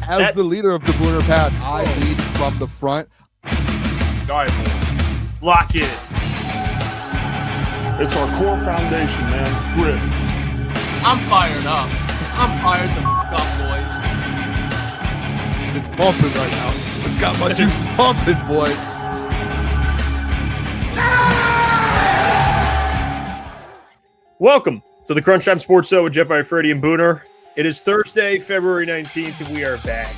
As the leader of the Booner Pack, I lead from the front. All right, boys. Lock in. It's our core foundation, man. Grit. I'm fired up. I'm fired the f*** up, boys. It's pumping right now. It's got my juice pumping, boys. Welcome to the Crunch Time Sports Show with Jeff Iafrate and Booner. It is Thursday, February 19th, and we are back.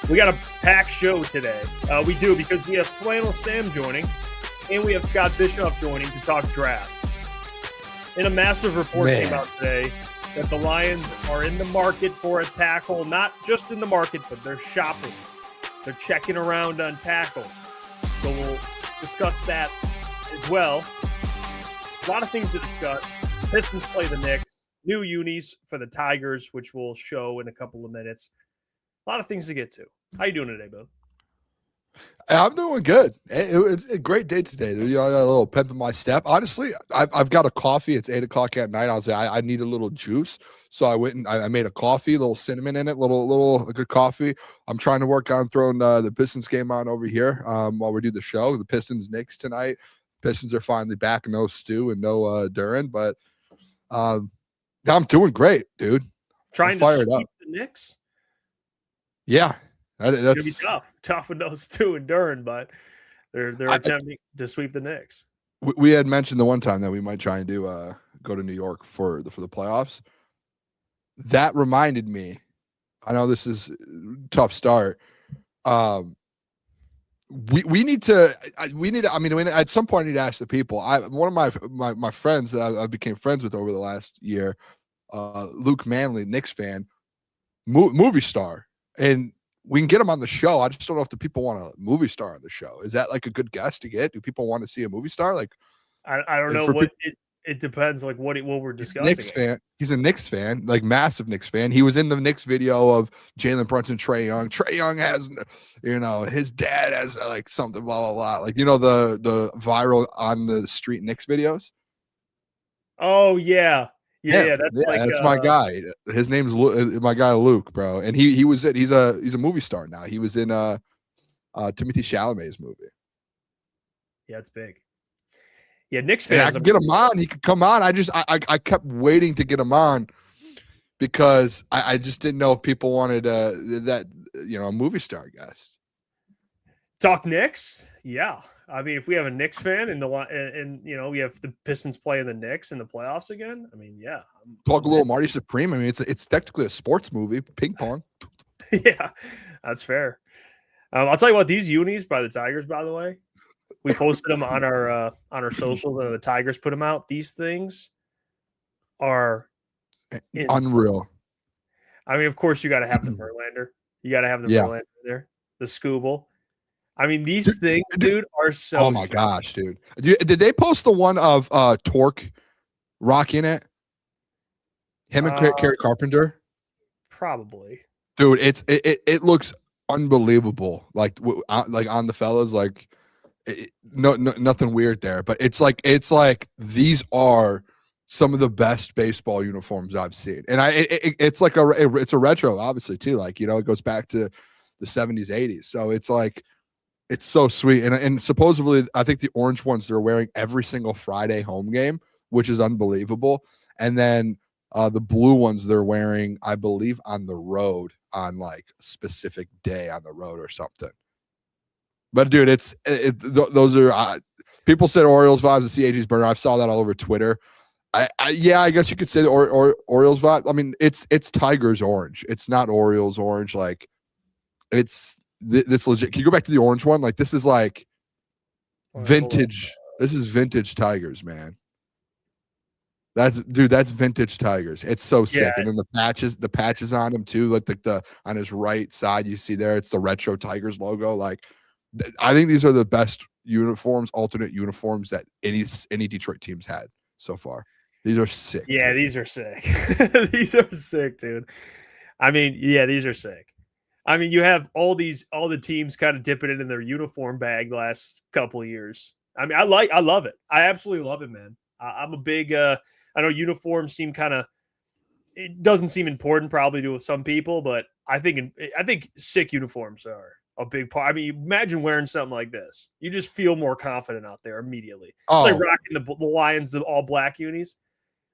We got a packed show today. We do because we have Flannel Sam joining, and we have Scott Bischoff joining to talk draft. And a massive report came out today that the Lions are in the market for a tackle. Not just in the market, but they're shopping. They're checking around on tackles. So we'll discuss that as well. A lot of things to discuss. Pistons play the Knicks. New unis for the Tigers, which we'll show in a couple of minutes. A lot of things to get to. How you doing today, Bill? I'm doing good. It's a great day today. You know, I got a little pep in my step. Honestly, I've got a coffee. It's 8 o'clock at night. I was like, I need a little juice. So I went and I made a coffee, a little cinnamon in it, little good coffee. I'm trying to work on throwing the Pistons game on over here while we do the show. The Pistons Knicks tonight. Pistons are finally back. No Stu and no Duran, but I'm doing great, dude. Trying to sweep the Knicks? Yeah. That's going to be tough. Tough with those two and Duran, but they're attempting to sweep the Knicks. We had mentioned the one time that we might try and do go to New York for the playoffs. That reminded me, I know this is a tough start. We need to at some point I need to ask the people. One of my friends that I became friends with over the last year, Luke Manley, Knicks fan, movie star, and we can get him on the show. I just don't know if the people want a movie star on the show. Is that like a good guest to get? Do people want to see a movie star? Like, I don't know. It depends. Like what we're discussing. Knicks fan. He's a Knicks fan, like massive Knicks fan. He was in the Knicks video of Jalen Brunson, Trae Young. Trae Young has, his dad has like something, blah blah blah. Like the viral on the street Knicks videos. Oh yeah. That's my guy. His name's my guy Luke, bro, and he was it. He's a movie star now. He was in Timothée Chalamet's movie. Yeah, it's big. Yeah, Knicks fans. I could get him on. He could come on. I kept waiting to get him on because I just didn't know if people wanted a movie star guest. Talk Knicks? Yeah. I mean, if we have a Knicks fan and we have the Pistons playing the Knicks in the playoffs again, I mean, yeah. Talk a little Marty Supreme. I mean, it's technically a sports movie, ping pong. Yeah, that's fair. I'll tell you what, these unis by the Tigers, by the way, we posted them on our socials, and the Tigers put them out. These things are unreal. I mean, of course, you got to have the Verlander. You got to have the Verlander there, the Scooble. I mean, these things, dude, are so. Oh my gosh, dude! Did they post the one of Torque rocking it? Him and Kerry Carpenter. Probably, dude. It looks unbelievable. Like on the fellas, like nothing weird there. But it's like these are some of the best baseball uniforms I've seen, and it's like it's a retro, obviously too. Like it goes back to the 70s, 80s. So it's like. It's so sweet. And supposedly, I think the orange ones they're wearing every single Friday home game, which is unbelievable. And then the blue ones they're wearing, I believe, on the road on like a specific day on the road or something. But dude, those are people said Orioles vibes and CAG's burner. I saw that all over Twitter. I guess you could say the Orioles vibe. I mean, it's Tigers orange. It's not Orioles orange. Like it's. This legit. Can you go back to the orange one? Like this is like vintage. This is vintage Tigers, man. That's vintage Tigers. It's so sick. And then the patches on him too. Like the on his right side, you see there, it's the retro Tigers logo. Like I think these are the best uniforms, alternate uniforms that any Detroit teams had so far. These are sick. Yeah, dude. These are sick. These are sick, dude. I mean, yeah, these are sick. I mean, you have all the teams kind of dipping it in their uniform bag the last couple of years. I mean, I love it. I absolutely love it, man. I'm a big, I know uniforms seem kind of it doesn't seem important probably to some people, but I think sick uniforms are a big part. I mean, imagine wearing something like this. You just feel more confident out there immediately. It's like rocking the Lions, the all black unis.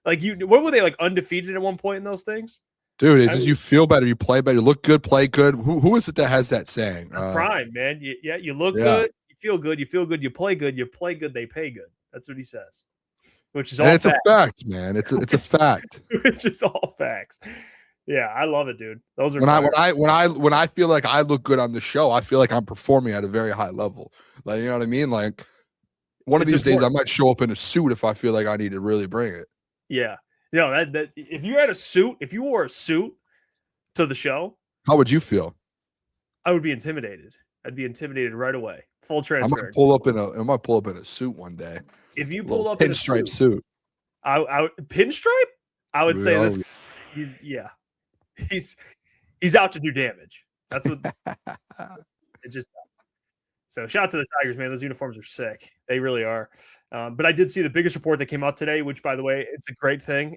Like what were they, like, undefeated at one point in those things? Dude, it's just you feel better, you play better, you look good, play good. Who is it that has that saying? Prime, man. You look good, you feel good, you play good, they pay good. That's what he says. Which is all it's a fact, man. It's a fact. It's just all facts. Yeah, I love it, dude. Those are when I feel like I look good on the show, I feel like I'm performing at a very high level. Like, you know what I mean? Like, one of these days I might show up in a suit if I feel like I need to really bring it. Yeah. That if you had a suit, if you wore a suit to the show, how would you feel? I would be intimidated. I'd be intimidated right away. Full transparency. I might pull up in a suit one day. If you pulled up in a pinstripe suit, I pinstripe, I would say this. He's out to do damage. That's what it just does. So shout out to the Tigers, man. Those uniforms are sick. They really are. But I did see the biggest report that came out today, which, by the way, it's a great thing.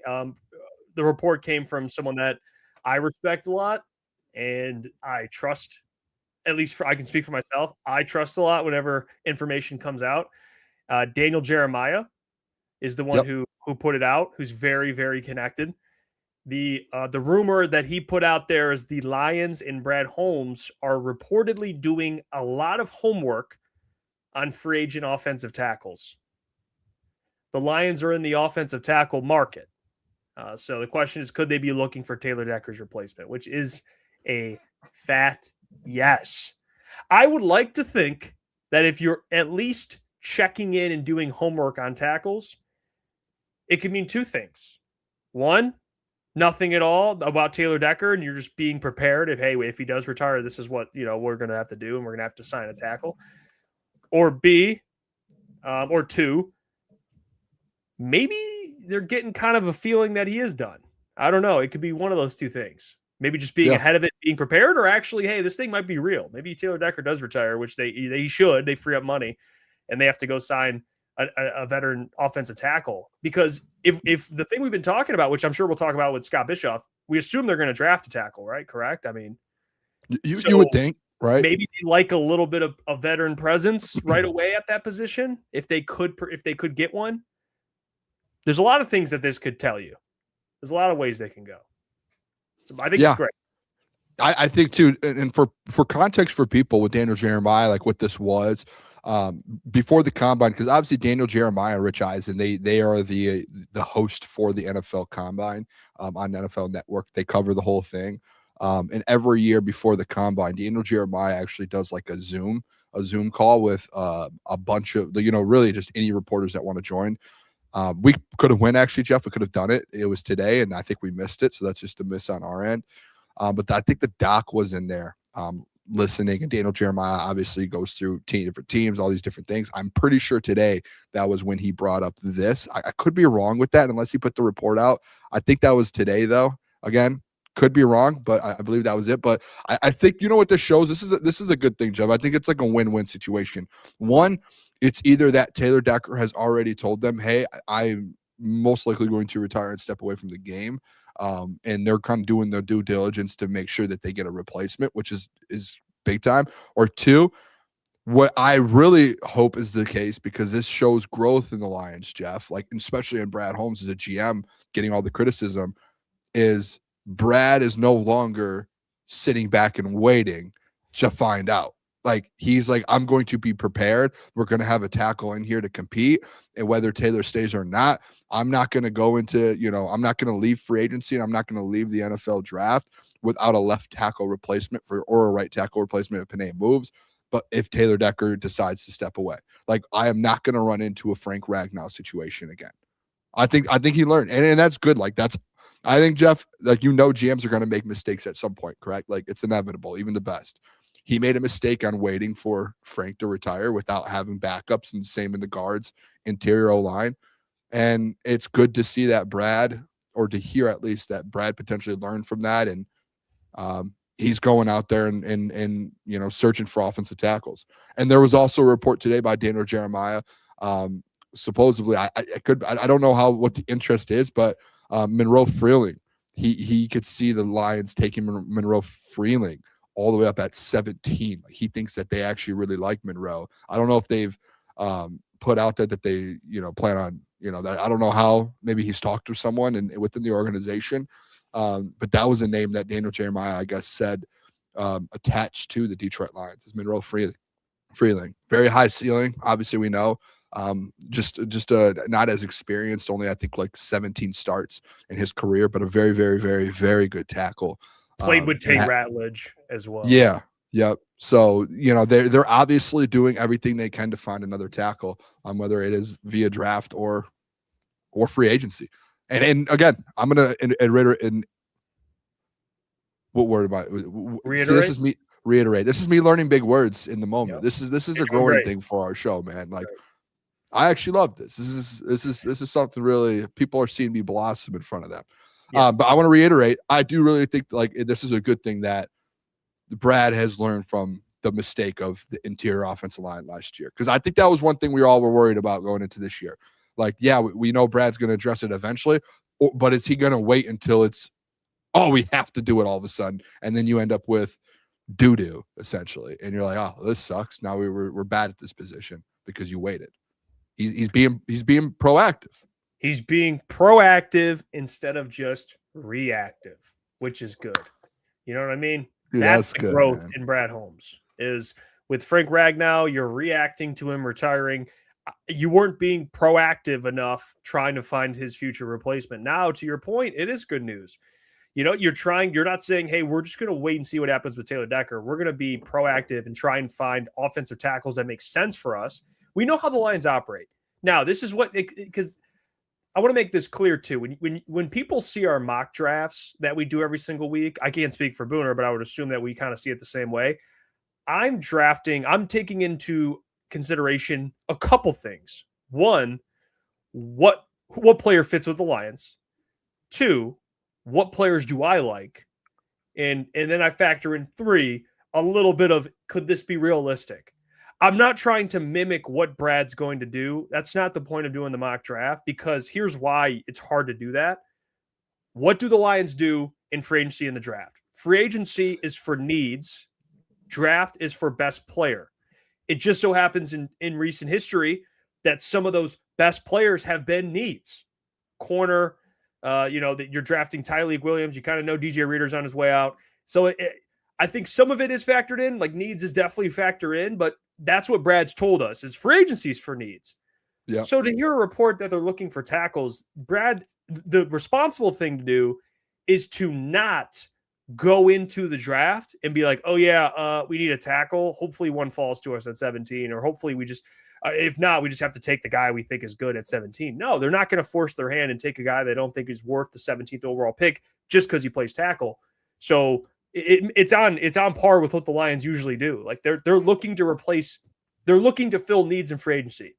The report came from someone that I respect a lot and I trust. At least I can speak for myself. I trust a lot whenever information comes out. Daniel Jeremiah is the one who put it out, who's very, very connected. The rumor that he put out there is the Lions and Brad Holmes are reportedly doing a lot of homework on free agent offensive tackles. The Lions are in the offensive tackle market. So the question is, could they be looking for Taylor Decker's replacement, which is a fat yes. I would like to think that if you're at least checking in and doing homework on tackles, it could mean two things. One, nothing at all about Taylor Decker, and you're just being prepared if he does retire, this is what we're going to have to do, and we're going to have to sign a tackle. Or B, or two, maybe they're getting kind of a feeling that he is done. I don't know. It could be one of those two things. Maybe just being ahead of it, being prepared, or actually, hey, this thing might be real. Maybe Taylor Decker does retire, which they should. They free up money, and they have to go sign a veteran offensive tackle. Because if the thing we've been talking about, which I'm sure we'll talk about with Scott Bischoff, we assume they're going to draft a tackle, right? Correct? I mean, you would think, right? Maybe they like a little bit of a veteran presence right away at that position if they could get one. There's a lot of things that this could tell you. There's a lot of ways they can go. So I think it's great. I think too, and for context for people with Daniel Jeremiah, like what this was before the combine, because obviously Daniel Jeremiah, Rich Eisen, they are the host for the NFL Combine on NFL Network. They cover the whole thing, and every year before the combine, Daniel Jeremiah actually does like a Zoom call with a bunch of really just any reporters that want to join. We could have won, actually, Jeff. We could have done it. It was today, and I think we missed it, so that's just a miss on our end. But I think the doc was in there listening, and Daniel Jeremiah obviously goes through different teams, all these different things. I'm pretty sure today that was when he brought up this. I could be wrong with that unless he put the report out. I think that was today, though. Again, could be wrong, but I believe that was it. But I think what this shows. This is a good thing, Jeff. I think it's like a win-win situation. One, it's either that Taylor Decker has already told them, hey, I'm most likely going to retire and step away from the game. And they're kind of doing their due diligence to make sure that they get a replacement, which is big time. Or two, what I really hope is the case, because this shows growth in the Lions, Jeff, like especially in Brad Holmes as a GM getting all the criticism, is Brad is no longer sitting back and waiting to find out. Like, he's like, I'm going to be prepared. We're going to have a tackle in here to compete. And whether Taylor stays or not, I'm not going to go into, I'm not going to leave free agency, and I'm not going to leave the NFL draft without a left tackle replacement or a right tackle replacement if Panay moves. But if Taylor Decker decides to step away, like, I am not going to run into a Frank Ragnow situation again. I think he learned, and that's good. Like, I think, Jeff, like, GMs are going to make mistakes at some point, correct? Like, it's inevitable, even the best. He made a mistake on waiting for Frank to retire without having backups, and same in the guards, interior O-line. And it's good to see that Brad, or to hear at least that Brad potentially learned from that. And he's going out there and searching for offensive tackles. And there was also a report today by Daniel Jeremiah. Supposedly, I don't know what the interest is, but Monroe Freeling he could see the Lions taking Monroe Freeling all the way up at 17. Like, he thinks that they actually really like Monroe. I don't know if they've put out there that they, plan on, that I don't know how. Maybe he's talked to someone and within the organization. But that was a name that Daniel Jeremiah, I guess, said attached to the Detroit Lions is Monroe Freeling. Very high ceiling, obviously we know. Just not as experienced, only I think like 17 starts in his career, but a very, very, very, very good tackle. Played with Tate Ratledge as well. Yeah. Yep. So, they're obviously doing everything they can to find another tackle, whether it is via draft or free agency. And again, I'm going to reiterate. What word am I? Reiterate? See, this is me. Reiterate. This is me learning big words in the moment. Yep. This is a growing thing for our show, man. Like, I actually love this. This is something really people are seeing me blossom in front of them. Yeah. But I want to reiterate, I do really think like this is a good thing that Brad has learned from the mistake of the interior offensive line last year. Because I think that was one thing we all were worried about going into this year. Like, yeah, we know Brad's going to address it eventually, but is he going to wait until it's, we have to do it all of a sudden, and then you end up with doo-doo essentially, and you're like, oh, this sucks. Now we're bad at this position because you waited. He's being proactive. He's being proactive instead of just reactive, which is good. You know what I mean? Dude, that's the good, growth man. in Brad Holmes. Is with Frank Ragnow, you're reacting to him retiring. You weren't being proactive enough trying to find his future replacement. Now, to your point, it is good news. You're not saying, hey, we're just going to wait and see what happens with Taylor Decker. We're going to be proactive and try and find offensive tackles that make sense for us. We know how the Lions operate. Now, this is because I want to make this clear too. When people see our mock drafts that we do every single week, I can't speak for Booner, but I would assume that we kind of see it the same way. I'm taking into consideration a couple things. One, what player fits with the Lions? Two, what players do I like? And then I factor in three, a little bit of, could this be realistic? I'm not trying to mimic what Brad's going to do. That's not the point of doing the mock draft, because here's why it's hard to do that. What do the Lions do in free agency and the draft? Free agency is for needs. Draft is for best player. It just so happens in recent history that some of those best players have been needs. Corner, that you're drafting Tyleik Williams. You kind of know DJ Reader's on his way out. So I think some of it is factored in. Like, needs is definitely factor in, but that's what Brad's told us is free agencies for needs. Yeah. So to hear a report that they're looking for tackles, Brad, the responsible thing to do is to not go into the draft and be like, oh yeah, we need a tackle. Hopefully one falls to us at 17, or hopefully we just, if not, we just have to take the guy we think is good at 17. No, they're not going to force their hand and take a guy they don't think is worth the 17th overall pick just because he plays tackle. So it's on par with what the Lions usually do. Like they're looking to fill needs in free agency.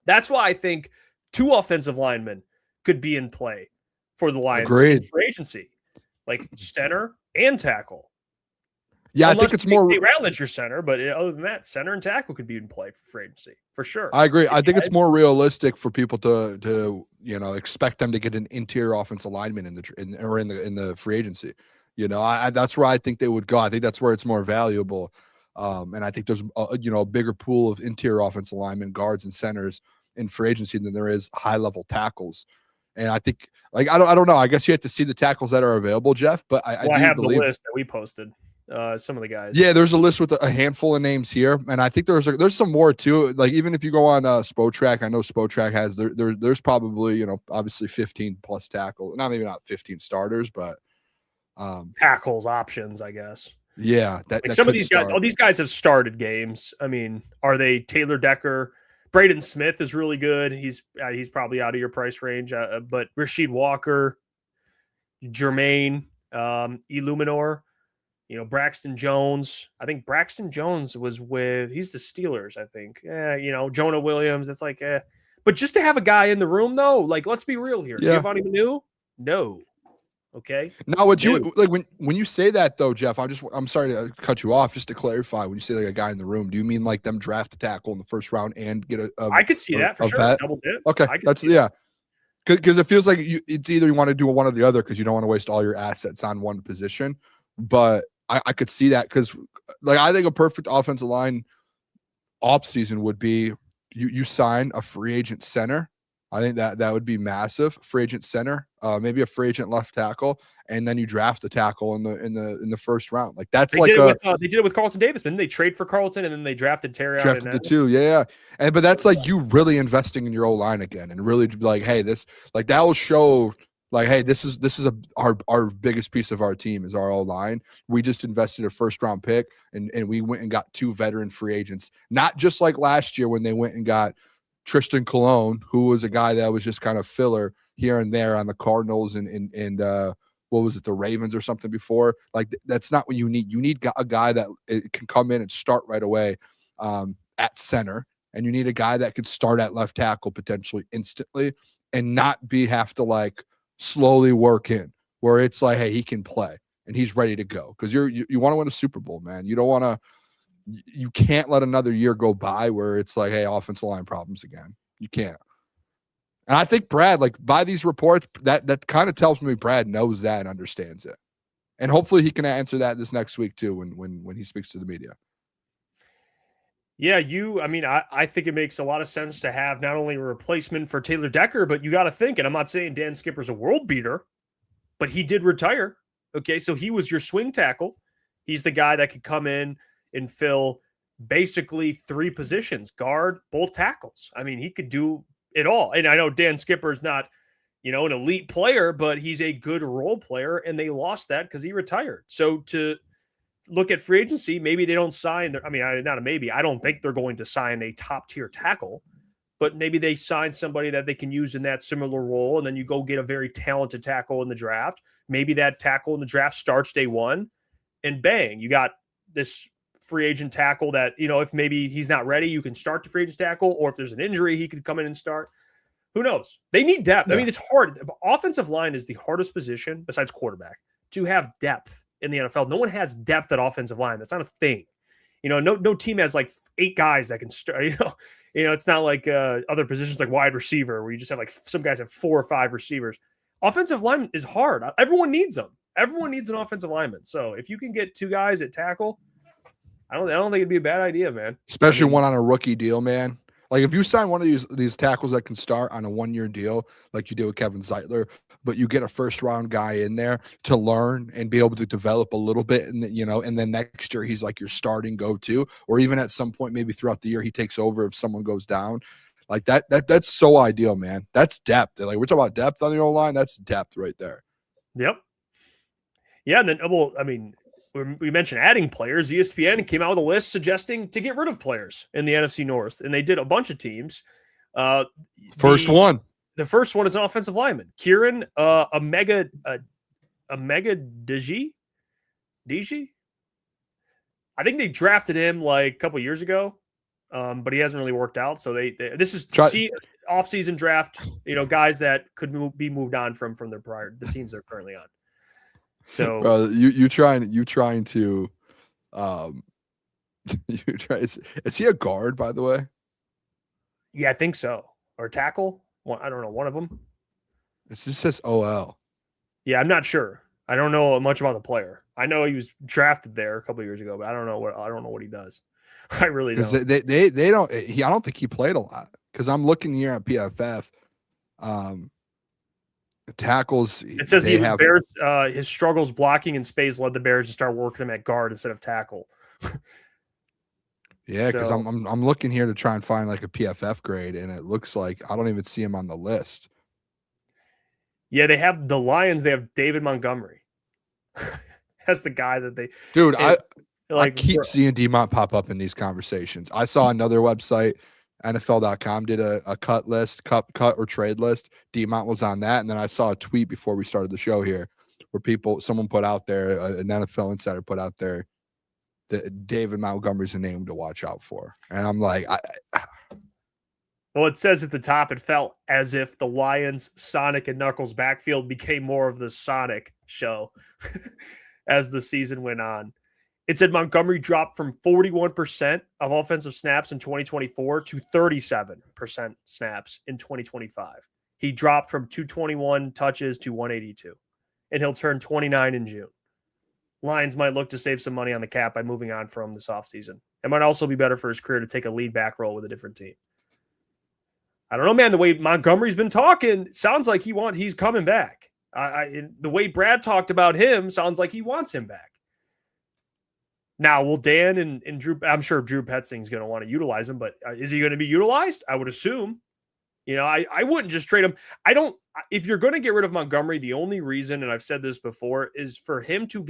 That's why I think 2 offensive linemen could be in play for the Lions in free agency, like center and tackle. Yeah, unless I think it's more Ratledge your center, but other than that, center and tackle could be in play for free agency for sure. I agree. I think it's more realistic for people to expect them to get an interior offensive lineman in the free agency. That's where I think they would go. I think that's where it's more valuable. And I think there's a bigger pool of interior offensive linemen, guards, and centers in free agency than there is high level tackles. And I think, I don't know. I guess you have to see the tackles that are available, Jeff. But I have the list that we posted. Some of the guys. Yeah, there's a list with a handful of names here, and I think there's some more too. Like, even if you go on Spotrac, I know Spotrac has there's probably obviously 15 plus tackles. Maybe not 15 starters, but tackles options, I guess. Yeah, that some of these guys, all these guys have started games. I mean, are they Taylor Decker? Braden Smith is really good. He's probably out of your price range, but Rasheed Walker, Jermaine, Illuminor, Braxton Jones. I think Braxton Jones he's the Steelers, I think. Jonah Williams, that's like, But just to have a guy in the room, though, like, let's be real here. Yeah. Giovanni Manu? No. Okay. Now, would you like when you say that though, Jeff? I'm sorry to cut you off. Just to clarify, when you say like a guy in the room, do you mean like them draft a tackle in the first round and get I could see that for sure. Vet? Double dip. Okay, Because it feels like it's either you want to do one or the other because you don't want to waste all your assets on one position. But I could see that because, like, I think a perfect offensive line offseason would be you sign a free agent center. I think that would be massive. Free agent center, maybe a free agent left tackle, and then you draft the tackle in the first round. Like that's they did it with Carlton Davis. Didn't they trade for Carlton and then they drafted Terry? Drafted the two, yeah. But that's like you really investing in your O-line again, and really like, hey, this like that will show like, hey, this is our biggest piece of our team is our O-line. We just invested a first round pick, and we went and got 2 veteran free agents, not just like last year when they went and got Tristan Colon, who was a guy that was just kind of filler here and there on the Cardinals and what was it, the Ravens or something before. Like that's not what you need. You need a guy that can come in and start right away at center, and you need a guy that could start at left tackle potentially instantly and not have to like slowly work in where it's like, hey, he can play and he's ready to go because you want to win a Super Bowl, man. You can't let another year go by where it's like, hey, offensive line problems again. You can't. And I think Brad, like by these reports, that kind of tells me Brad knows that and understands it. And hopefully he can answer that this next week too when he speaks to the media. Yeah, I think it makes a lot of sense to have not only a replacement for Taylor Decker, but you got to think, and I'm not saying Dan Skipper's a world beater, but he did retire. Okay, so he was your swing tackle. He's the guy that could come in and fill basically 3 positions, guard, both tackles. I mean, he could do it all. And I know Dan Skipper's not, an elite player, but he's a good role player, and they lost that because he retired. So to look at free agency, maybe they don't sign. I don't think they're going to sign a top-tier tackle, but maybe they sign somebody that they can use in that similar role, and then you go get a very talented tackle in the draft. Maybe that tackle in the draft starts day one, and bang, you got this free agent tackle that, if maybe he's not ready, you can start the free agent tackle, or if there's an injury, he could come in and start. Who knows? They need depth. Yeah. I mean, it's hard. Offensive line is the hardest position besides quarterback to have depth in the NFL. No one has depth at offensive line. That's not a thing. No team has like 8 guys that can start, it's not like other positions like wide receiver where you just have like some guys have 4 or 5 receivers. Offensive line is hard. Everyone needs them. Everyone needs an offensive lineman. So if you can get 2 guys at tackle, I don't think it'd be a bad idea, man. Especially one on a rookie deal, man. Like if you sign one of these tackles that can start on a 1-year deal, like you did with Kevin Zeitler, but you get a first-round guy in there to learn and be able to develop a little bit, and and then next year he's like your starting go-to, or even at some point maybe throughout the year he takes over if someone goes down. Like that's so ideal, man. That's depth. Like we're talking about depth on the O-line. That's depth right there. Yep. Yeah, and then we mentioned adding players. ESPN came out with a list suggesting to get rid of players in the NFC North, and they did a bunch of teams. The first one is an offensive lineman, Kieran Omega Digi. I think they drafted him like a couple years ago, but he hasn't really worked out. So this is off-season draft. Guys that could be moved on from the teams they're currently on. So you trying to is he a guard, by the way? Yeah, I think so. Or tackle. I don't know, one of them. This just says OL. Yeah, I'm not sure. I don't know much about the player. I know he was drafted there a couple of years ago, but I don't know what he does. I really don't. Because they don't. I don't think he played a lot. Because I'm looking here at PFF. Tackles. It says the Bears. His struggles blocking in space led the Bears to start working him at guard instead of tackle. Yeah, because I'm looking here to try and find like a PFF grade, and it looks like I don't even see him on the list. Yeah, they have the Lions. They have David Montgomery. That's the guy that they. Dude, I keep seeing DeMont pop up in these conversations. I saw another website. NFL.com did a cut or trade list. DeMont was on that. And then I saw a tweet before we started the show here where someone put out there, an NFL insider put out there that David Montgomery's a name to watch out for. And I'm like, well, it says at the top, it felt as if the Lions, Sonic, and Knuckles backfield became more of the Sonic show as the season went on. It said Montgomery dropped from 41% of offensive snaps in 2024 to 37% snaps in 2025. He dropped from 221 touches to 182, and he'll turn 29 in June. Lions might look to save some money on the cap by moving on from this offseason. It might also be better for his career to take a lead back role with a different team. I don't know, man. The way Montgomery's been talking, it sounds like he's coming back. The way Brad talked about him sounds like he wants him back. Now, will Dan and Drew? I'm sure Drew Petzing's going to want to utilize him, but is he going to be utilized? I would assume. I wouldn't just trade him. If you're going to get rid of Montgomery, the only reason, and I've said this before, is for him to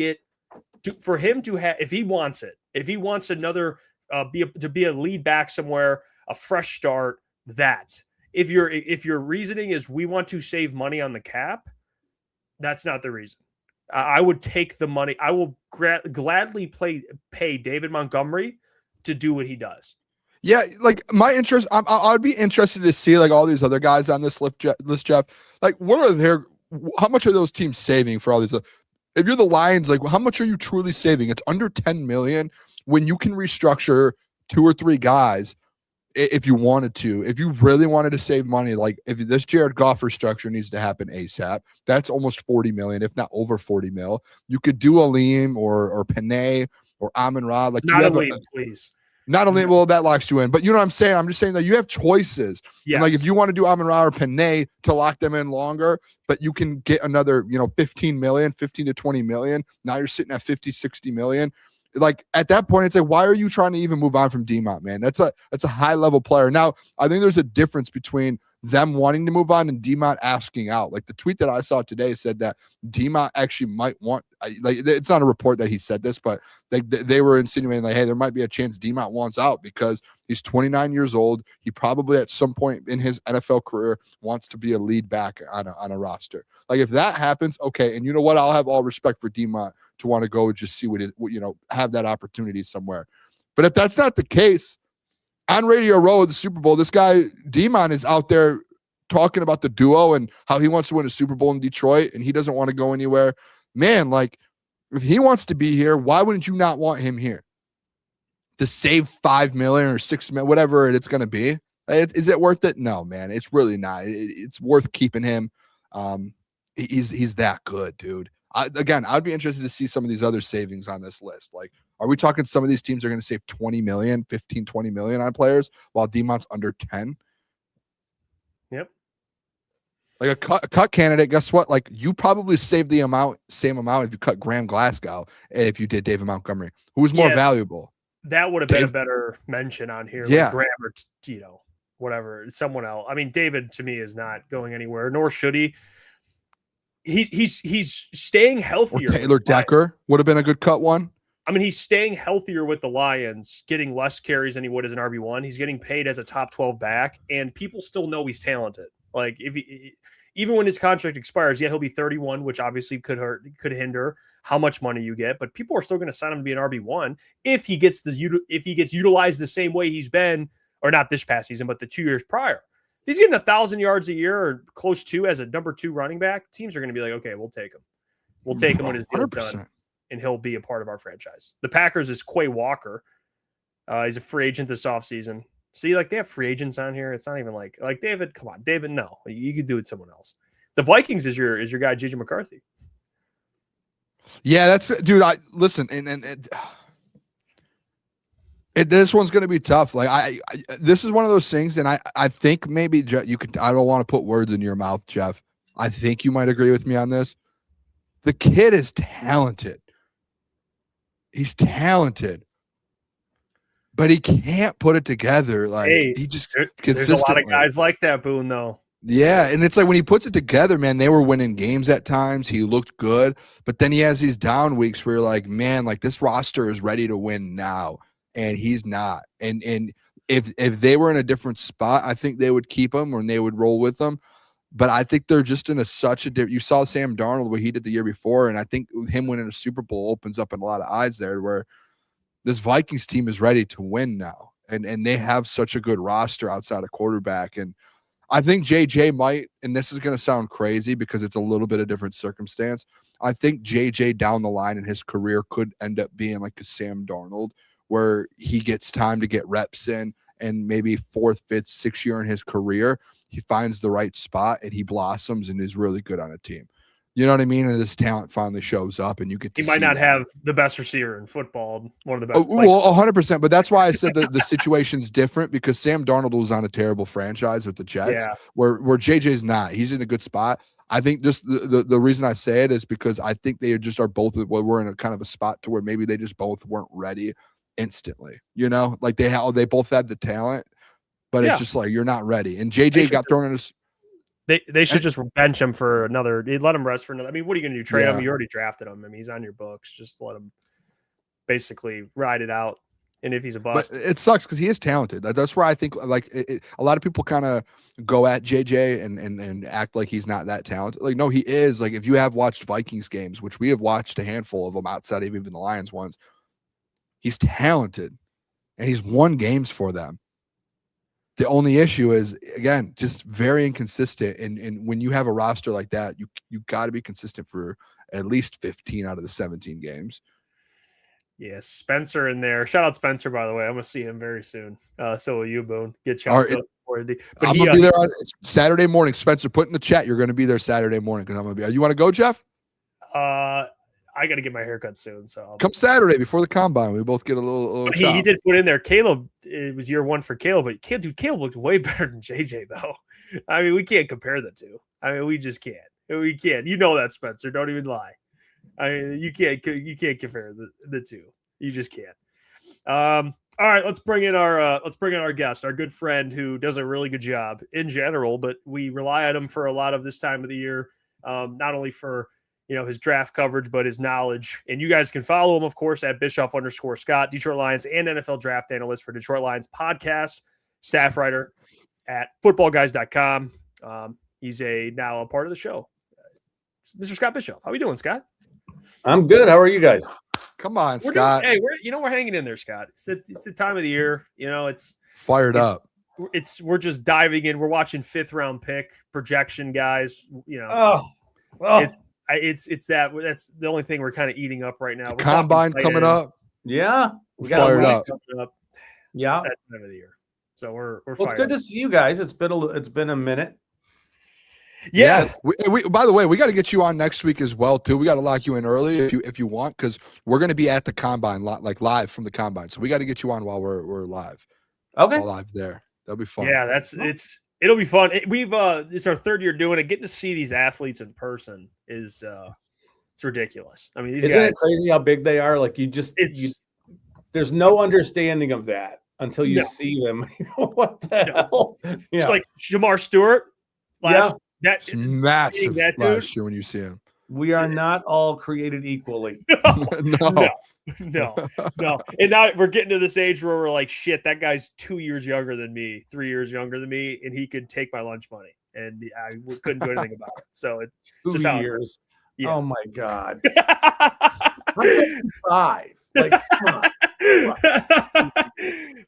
have, if he wants it, if he wants another, to be a lead back somewhere, a fresh start, that. If your reasoning is we want to save money on the cap, that's not the reason. I would take the money. I will gladly pay David Montgomery to do what he does. Yeah, like my interest, I'd be interested to see like all these other guys on this list, Jeff. Like, how much are those teams saving for all these? If you're the Lions, like how much are you truly saving? It's under 10 million when you can restructure 2 or 3 guys if you wanted to. If you really wanted to save money, like if this Jared Goff restructure needs to happen ASAP, that's almost 40 million, if not over 40 mil. You could do Aleem or Panay or Amon-Ra. Like, not Aleem, please. Not only well, that locks you in, but you know what I'm saying? I'm just saying that you have choices. Yes. And like if you want to do Amon-Ra or Panay to lock them in longer, but you can get another, 15 to 20 million. Now you're sitting at 50, 60 million. Like at that point, it's like, why are you trying to even move on from D-Mont, man? That's a high level player. Now, I think there's a difference between them wanting to move on and D-Mont asking out. Like the tweet that I saw today said that D-Mont actually might want, like it's not a report that he said this, but they were insinuating like, hey, there might be a chance D-Mont wants out because he's 29 years old. He probably at some point in his NFL career wants to be a lead back on a roster. Like if that happens, okay. And you know what? I'll have all respect for D-Mont to want to go and just see have that opportunity somewhere. But if that's not the case, on Radio Row at the Super Bowl, this guy D-Mont is out there talking about the duo and how he wants to win a Super Bowl in Detroit and he doesn't want to go anywhere. Man, like if he wants to be here, why wouldn't you not want him here? To save 5 million or 6 million, whatever it's going to be. Is it worth it? No, man, it's really not. It's worth keeping him. He's that good, dude. I'd be interested to see some of these other savings on this list. Like, are we talking some of these teams are going to save 20 million, 15, 20 million on players while D-Mont's under 10? Yep. Like a cut candidate, guess what? Like you probably save the same amount if you cut Graham Glasgow and if you did David Montgomery. Who was more valuable? That would have been a better mention on here. Yeah. Like Graham or, whatever, someone else. I mean, David to me is not going anywhere, nor should he. He's staying healthier. Or Taylor Decker would have been a good cut one. I mean, he's staying healthier with the Lions, getting less carries than he would as an RB1. He's getting paid as a top 12 back, and people still know he's talented. Like even when his contract expires, he'll be 31, which obviously could hinder how much money you get. But people are still going to sign him to be an RB1 if he gets utilized the same way he's been, or not this past season, but the 2 years prior. If he's getting 1,000 yards a year or close to as a number 2 running back, teams are going to be like, okay, we'll take him. We'll take him when his deal's done, and he'll be a part of our franchise. The Packers is Quay Walker. He's a free agent this offseason. See, like they have free agents on here. It's not even like David. Come on, David. No, you could do it someone else. The Vikings is your guy, JJ McCarthy. Yeah, that's dude. Listen, and this one's going to be tough. Like this is one of those things, and I think maybe you could. I don't want to put words in your mouth, Jeff. I think you might agree with me on this. The kid is talented. He's talented, but he can't put it together. Like he just consistently. There's a lot of guys like that, Boone, though. Yeah, and it's like when he puts it together, man, they were winning games at times. He looked good, but then he has these down weeks where you're like, man, like this roster is ready to win now, and he's not. And if they were in a different spot, I think they would keep him and they would roll with him. But I think they're just in such a different. You saw Sam Darnold what he did the year before, and I think him winning a Super Bowl opens up a lot of eyes there where this Vikings team is ready to win now, and they have such a good roster outside of quarterback. And I think JJ might, and this is going to sound crazy because it's a little bit of different circumstance. I think JJ down the line in his career could end up being like a Sam Darnold, where he gets time to get reps in, and maybe 4th, 5th, 6th year in his career, he finds the right spot and he blossoms and is really good on a team. You know what I mean? And this talent finally shows up, and you get to He might not have the best receiver in football, one of the best. Well, 100%. But that's why I said that the situation's different, because Sam Darnold was on a terrible franchise with the Jets, where JJ's not. He's in a good spot. I think just the reason I say it is because I think they just are both. We're in a kind of a spot to where maybe they just both weren't ready instantly. You know, like they both had the talent, but it's just like you're not ready. And JJ got thrown in his. They should just bench him for another. Let him rest for another. I mean, what are you going to do? Trade him? You already drafted him. I mean, he's on your books. Just let him basically ride it out. And if he's a bust, but it sucks because he is talented. That's where I think like a lot of people kind of go at JJ and act like he's not that talented. Like, no, he is. Like, if you have watched Vikings games, which we have watched a handful of them outside of even the Lions ones, he's talented and he's won games for them. The only issue is, again, just very inconsistent. And when you have a roster like that, you got to be consistent for at least 15 out of the 17 games. Yes, Spencer in there. Shout out Spencer, by the way. I'm going to see him very soon. So will you, Boone. Get chopped up. But I'm going to be there on Saturday morning. Spencer, put in the chat you're going to be there Saturday morning because I'm going to be. You want to go, Jeff? I got to get my haircut soon, so come Saturday before the combine. We both get a little. He did put in there. Caleb, it was year one for Caleb, but Caleb looked way better than JJ though. I mean, we can't compare the two. I mean, we just can't. We can't. You know that, Spencer. Don't even lie. I mean, you can't compare the two. You just can't. All right, let's bring in our guest, our good friend who does a really good job in general, but we rely on him for a lot of this time of the year, not only for his draft coverage, but his knowledge. And you guys can follow him, of course, at Bischoff_Scott, Detroit Lions and NFL draft analyst for Detroit Lions podcast, staff writer at footballguys.com. He's now a part of the show. Mr. Scott Bischoff. How are you doing, Scott? I'm good. How are you guys? Come on, Scott. We're hanging in there, Scott. It's the time of the year. It's fired up. We're just diving in. We're watching 5th round pick projection guys. It's that's the only thing we're kind of eating up right now. We're combine coming up. Yeah, we got fired up. Yeah, it's that time of the year. So we're. Well, it's good to see you guys. It's been a minute. Yeah. We by the way, we got to get you on next week as well too. We got to lock you in early if you want, because we're going to be at the combine live from the combine. So we got to get you on while we're live. Okay, live there. That'll be fun. Yeah, it'll be fun. It's our 3rd year doing it. Getting to see these athletes in person is it's ridiculous. I mean, isn't it crazy how big they are? Like there's no understanding of that until you see them. What the hell? Yeah. It's like Jamar Stewart. That's massive last year when you see him. We are not all created equally. No. And now we're getting to this age where we're like, shit, that guy's 2 years younger than me, 3 years younger than me, and he could take my lunch money, and I couldn't do anything about it. So it's 2 just years. Yeah. Oh my God. 5. Like, come on.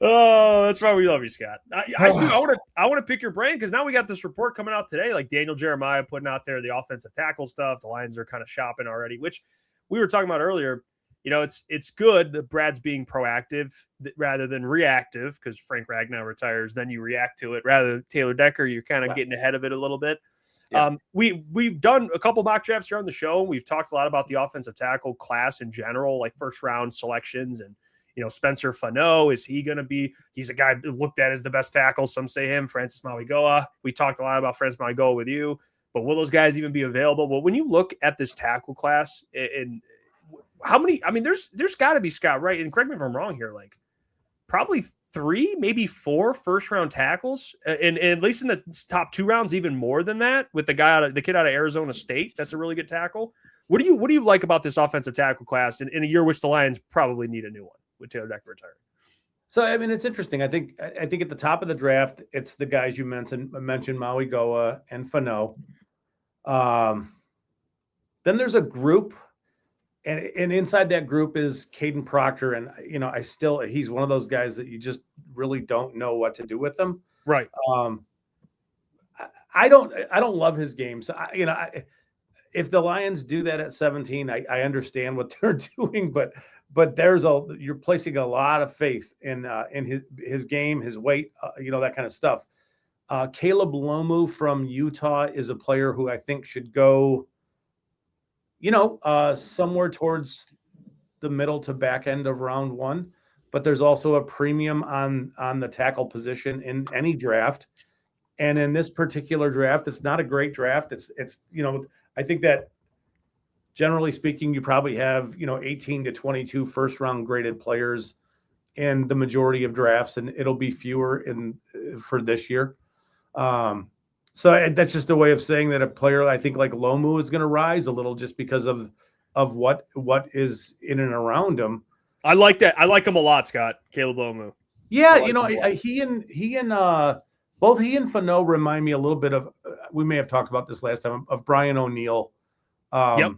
Oh, that's why we love you, Scott. I want to pick your brain because now we got this report coming out today, like Daniel Jeremiah putting out there the offensive tackle stuff. The Lions are kind of shopping already, which we were talking about earlier. It's good that Brad's being proactive rather than reactive, because Frank Ragnow retires, then you react to it. Rather than Taylor Decker, you're kind of getting ahead of it a little bit. Yeah. We've done a couple mock drafts here on the show. We've talked a lot about the offensive tackle class in general, like 1st round selections, and Spencer Fano, is he going to be? He's a guy looked at as the best tackle. Some say him. Francis Mauigoa. We talked a lot about Francis Mauigoa with you, but will those guys even be available? Well, when you look at this tackle class and how many? I mean, there's got to be, Scott, right? And correct me if I'm wrong here. Like probably 3, maybe 4 1st round tackles, and at least in the top 2 rounds, even more than that. With the kid out of Arizona State, that's a really good tackle. What do you like about this offensive tackle class in a year which the Lions probably need a new one with Taylor Decker retiring? So I mean, it's interesting. I think at the top of the draft, it's the guys you mentioned Mauigoa and Fano. Then there's a group. And inside that group is Caden Proctor. And, he's one of those guys that you just really don't know what to do with them. Right. I don't love his game. So, if the Lions do that at 17, I understand what they're doing, but you're placing a lot of faith in his game, his weight, that kind of stuff. Caleb Lomu from Utah is a player who I think should go, somewhere towards the middle to back end of round 1. But there's also a premium on the tackle position in any draft. And in this particular draft, it's not a great draft. It's I think that generally speaking, you probably have, 18 to 22 first round graded players in the majority of drafts, and it'll be fewer for this year. So that's just a way of saying that a player, I think, like Lomu is going to rise a little just because of what is in and around him. I like that. I like him a lot, Scott. Caleb Lomu. Yeah, both he and Fano remind me a little bit of. We may have talked about this last time, of Brian O'Neill. Yep.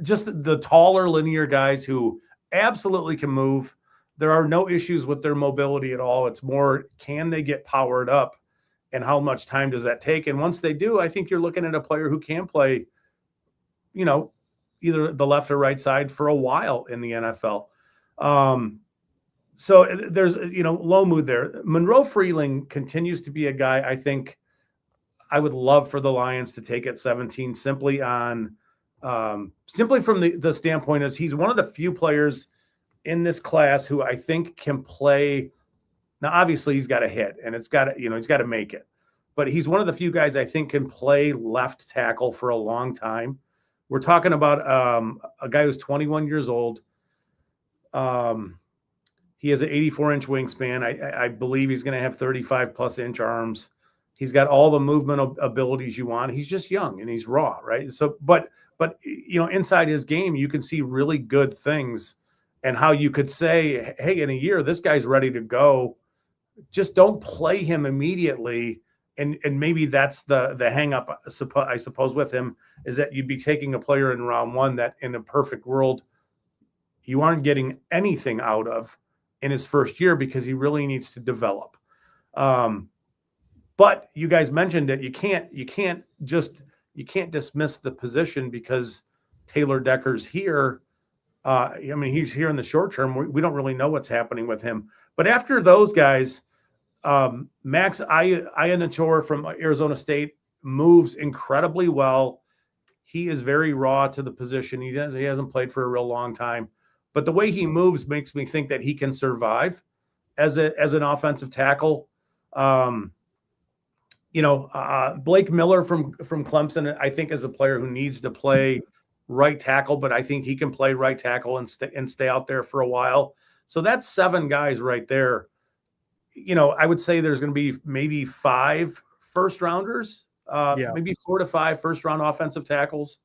Just the taller, linear guys who absolutely can move. There are no issues with their mobility at all. It's more, can they get powered up, and how much time does that take? And once they do, I think you're looking at a player who can play, either the left or right side for a while in the NFL. So there's, Lomu there. Monroe Freeling continues to be a guy I think I would love for the Lions to take at 17, simply from the standpoint is he's one of the few players in this class who I think can play. Now, obviously he's got to hit, and he's got to make it, but he's one of the few guys I think can play left tackle for a long time. We're talking about a guy who's 21 years old. He has an 84-inch wingspan. I believe he's going to have 35-plus-inch arms. He's got all the movement abilities you want. He's just young and he's raw, right? So, but inside his game, you can see really good things, and how you could say, hey, in a year, this guy's ready to go. Just don't play him immediately. And maybe that's the hang up, I suppose, with him, is that you'd be taking a player in round 1 that in a perfect world you aren't getting anything out of in his first year, because he really needs to develop. But you guys mentioned it. You can't dismiss the position because Taylor Decker's here. He's here in the short term. We don't really know what's happening with him. But after those guys, Max Ianachor from Arizona State moves incredibly well. He is very raw to the position. He hasn't played for a real long time, but the way he moves makes me think that he can survive as an offensive tackle. Blake Miller from Clemson, I think, is a player who needs to play right tackle, but I think he can play right tackle and stay out there for a while. So that's 7 guys right there. I would say there's going to be maybe 5 first rounders, maybe 4 to 5 first round offensive tackles.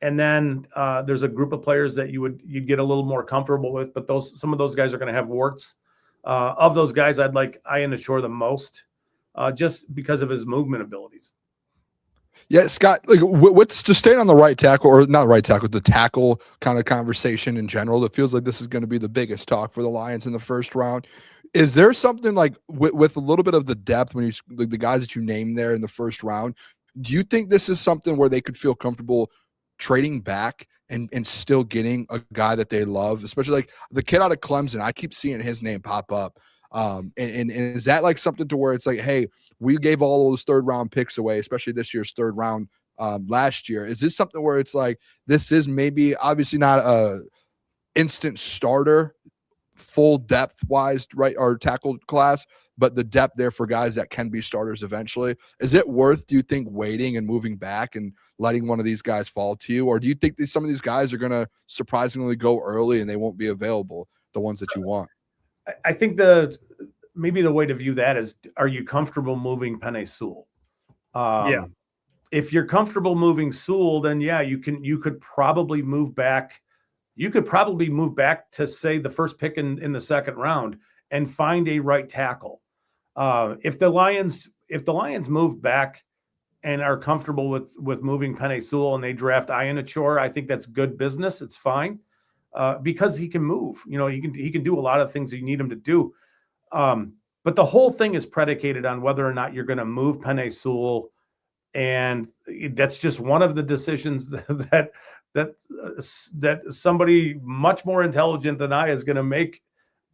And then there's a group of players that you'd get a little more comfortable with, but some of those guys are going to have warts. Of those guys, I'd like Ianachor the most, just because of his movement abilities. Yeah, Scott, what's to stay on the right tackle, or not right tackle, the tackle kind of conversation in general, it feels like this is going to be the biggest talk for the Lions in the first round. Is there something like with a little bit of the depth, when the guys that you named there in the first round, do you think this is something where they could feel comfortable trading back and still getting a guy that they love, especially like the kid out of Clemson? I keep seeing his name pop up. And is that like something to where it's like, hey, we gave all those 3rd round picks away, especially this year's 3rd round last year. Is this something where it's like, this is maybe obviously not a instant starter, full depth wise, right, or tackle class, but the depth there for guys that can be starters eventually? Is it worth, do you think, waiting and moving back and letting one of these guys fall to you? Or do you think some of these guys are going to surprisingly go early and they won't be available, the ones that you want? I think maybe the way to view that is, are you comfortable moving Penei Sewell? If you're comfortable moving Sewell, then you could probably move back. You could probably move back to, say, the first pick in the 2nd round and find a right tackle. If the Lions move back and are comfortable with moving Penei Sewell and they draft Ianachor, I think that's good business. It's fine. Because he can move, he can do a lot of things you need him to do. But the whole thing is predicated on whether or not you're going to move Penei Sewell. And that's just one of the decisions that somebody much more intelligent than I is going to make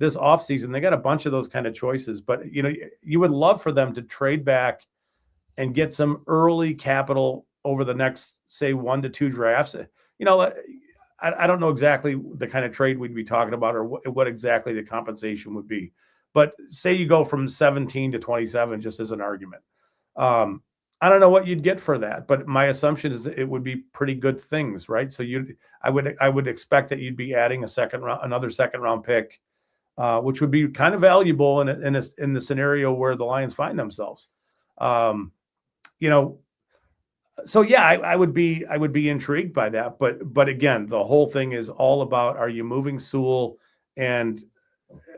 this offseason. They got a bunch of those kind of choices, but you would love for them to trade back and get some early capital over the next, say, 1 to 2 drafts. I don't know exactly the kind of trade we'd be talking about or what exactly the compensation would be, but say you go from 17 to 27, just as an argument. I don't know what you'd get for that, but my assumption is it would be pretty good things, right? So I would expect that you'd be adding another second round pick, which would be kind of valuable in the scenario where the Lions find themselves. So yeah, I would be intrigued by that, but again, the whole thing is all about, are you moving Sewell? And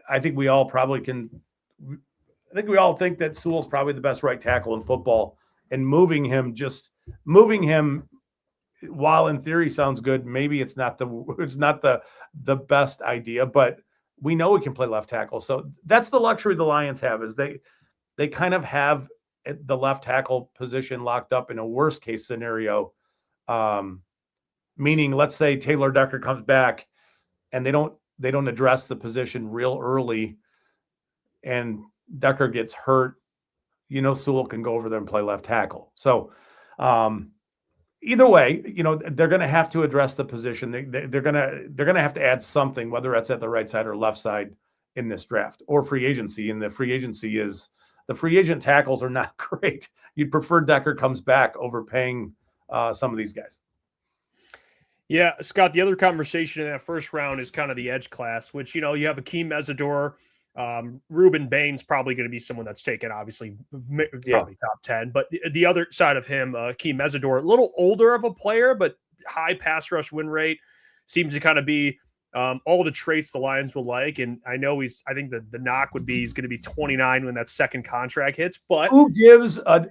I think we all think that Sewell's probably the best right tackle in football, and moving him, while in theory sounds good, maybe it's not the best idea, but we know he can play left tackle. So that's the luxury the Lions have, is they kind of have the left tackle position locked up in a worst case scenario. Meaning, let's say Taylor Decker comes back and they don't address the position real early and Decker gets hurt, Sewell can go over there and play left tackle. So either way, they're going to have to address the position. They're going to have to add something, whether that's at the right side or left side in this draft or free agency. And the free agent tackles are not great. You'd prefer Decker comes back over paying some of these guys. Yeah, Scott, the other conversation in that first round is kind of the edge class, which, you have Akeem Mesidor. Ruben Bain's probably going to be someone that's taken, obviously, probably top 10. But the other side of him, Akeem Mesidor, a little older of a player, but high pass rush win rate, seems to kind of be all the traits the Lions will like. And I know I think the knock would be he's going to be 29 when that second contract hits. But who gives a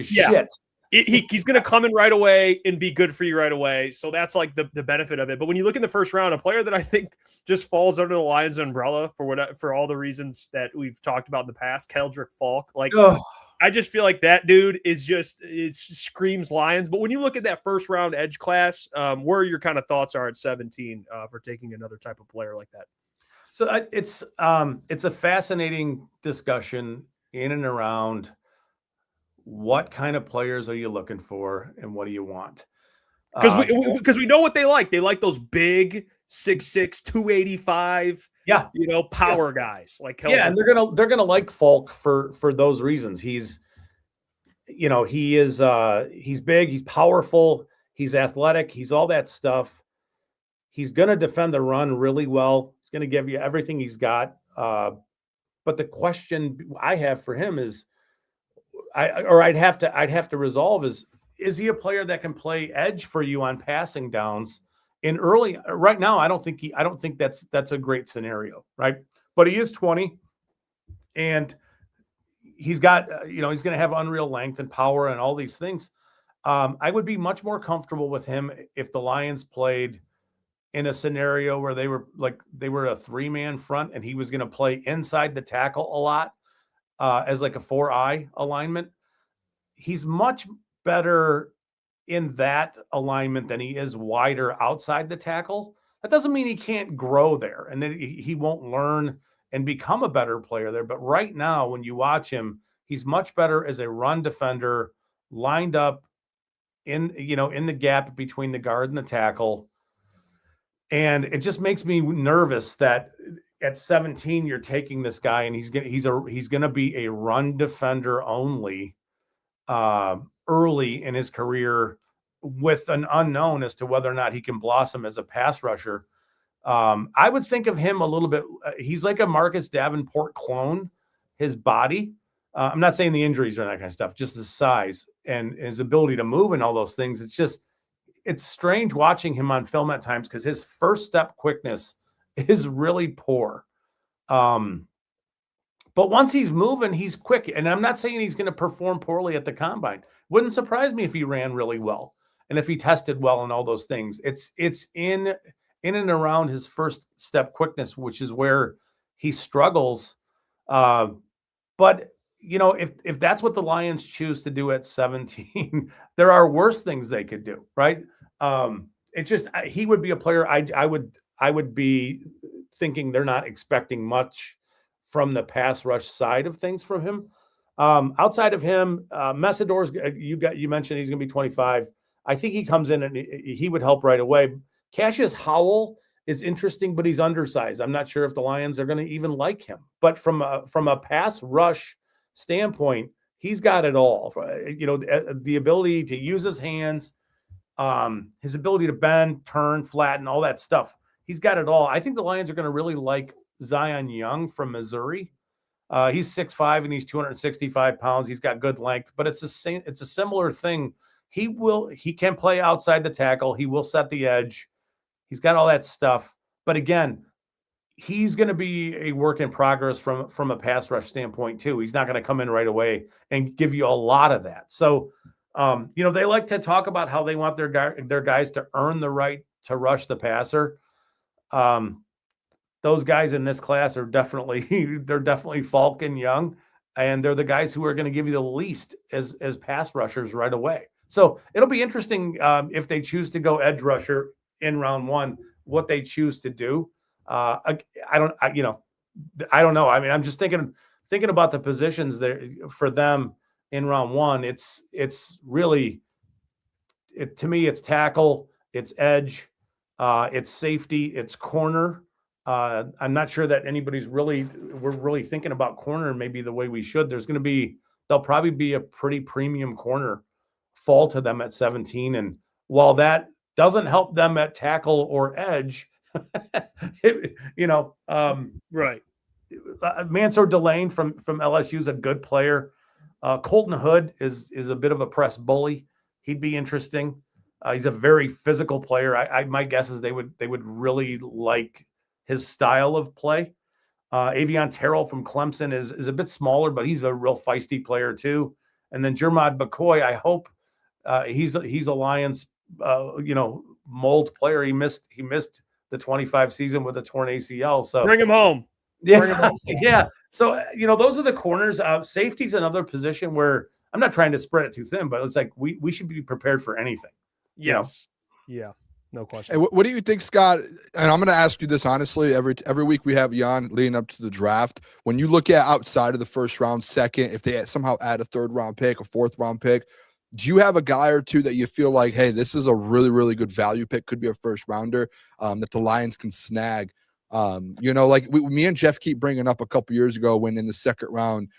shit? He's going to come in right away and be good for you right away. So that's like the benefit of it. But when you look in the first round, a player that I think just falls under the Lions umbrella for all the reasons that we've talked about in the past, Keldrick Falk. I just feel like that dude it screams Lions. But when you look at that first round edge class, where your kind of thoughts are at 17 for taking another type of player like that? So it's a fascinating discussion in and around what kind of players are you looking for and what do you want? Because we know what they like. They like those big 6'6", 285, power guys like Kelvin. Yeah, and they're gonna like Falk for those reasons. He's big, he's powerful, he's athletic, he's all that stuff. He's gonna defend the run really well. He's gonna give you everything he's got. But the question I have for him is, I'd have to resolve is he a player that can play edge for you on passing downs in early? Right now, I don't think that's a great scenario, right? But he is 20, and he's got he's going to have unreal length and power and all these things. I would be much more comfortable with him if the Lions played in a scenario where they were a 3-man front and he was going to play inside the tackle a lot. As like a 4-eye alignment. He's much better in that alignment than he is wider outside the tackle. That doesn't mean he can't grow there and that he won't learn and become a better player there. But right now, when you watch him, he's much better as a run defender, lined up in the gap between the guard and the tackle. And it just makes me nervous that at 17, you're taking this guy and he's going to be a run defender only early in his career with an unknown as to whether or not he can blossom as a pass rusher. I would think of him a little bit. He's like a Marcus Davenport clone, his body. I'm not saying the injuries or that kind of stuff, just the size and his ability to move and all those things. It's strange watching him on film at times because his first step quickness is really poor. But once he's moving, he's quick. And I'm not saying he's going to perform poorly at the combine. Wouldn't surprise me if he ran really well and if he tested well and all those things. It's in and around his first step quickness, which is where he struggles. But if that's what the Lions choose to do at 17, there are worse things they could do, right? It's just he would be a player I I would be thinking they're not expecting much from the pass rush side of things from him. Outside of him, Messidor's you mentioned he's going to be 25. I think he comes in and he would help right away. Cassius Howell is interesting, but he's undersized. I'm not sure if the Lions are going to even like him. But from a pass rush standpoint, he's got it all. You know, the ability to use his hands, his ability to bend, turn, flatten, all that stuff. He's got it all. I think the Lions are going to really like Zion Young from Missouri. He's 6'5" and he's 265 pounds. He's got good length, but it's a similar thing. He can play outside the tackle. He will set the edge. He's got all that stuff. But again, he's going to be a work in progress from a pass rush standpoint too. He's not going to come in right away and give you a lot of that. So, you know, they like to talk about how they want their guys to earn the right to rush the passer. Those guys in this class are definitely Falk and Young, and they're the guys who are going to give you the least as pass rushers right away. So it'll be interesting if they choose to go edge rusher in round one, what they choose to do. I don't know. I mean, I'm just thinking about the positions there for them in round one. It's really, to me, it's tackle, it's edge, it's safety, it's corner. I'm not sure that we're really thinking about corner maybe the way we should. There'll probably be a pretty premium corner fall to them at 17. And while that doesn't help them at tackle or edge, right. Mansour Delane from LSU is a good player. Colton Hood is a bit of a press bully. He'd be interesting. He's a very physical player. My guess is they would really like his style of play. Avion Terrell from Clemson is a bit smaller, but he's a real feisty player too. And then Jermod McCoy, I hope he's a Lions mold player. He missed the 25 season with a torn ACL. So bring him home. Yeah, yeah. So those are the corners. Safety's another position where I'm not trying to spread it too thin, but it's like we should be prepared for anything. Yes. Yeah. No question. Hey, what do you think, Scott? And I'm going to ask you this honestly. Every week we have you on leading up to the draft. When you look at outside of the first round, second, if they somehow add a third round pick, a fourth round pick, do you have a guy or two that you feel like, hey, this is a really, really good value pick, could be a first rounder that the Lions can snag? Like me and Jeff keep bringing up a couple years ago when in the second round,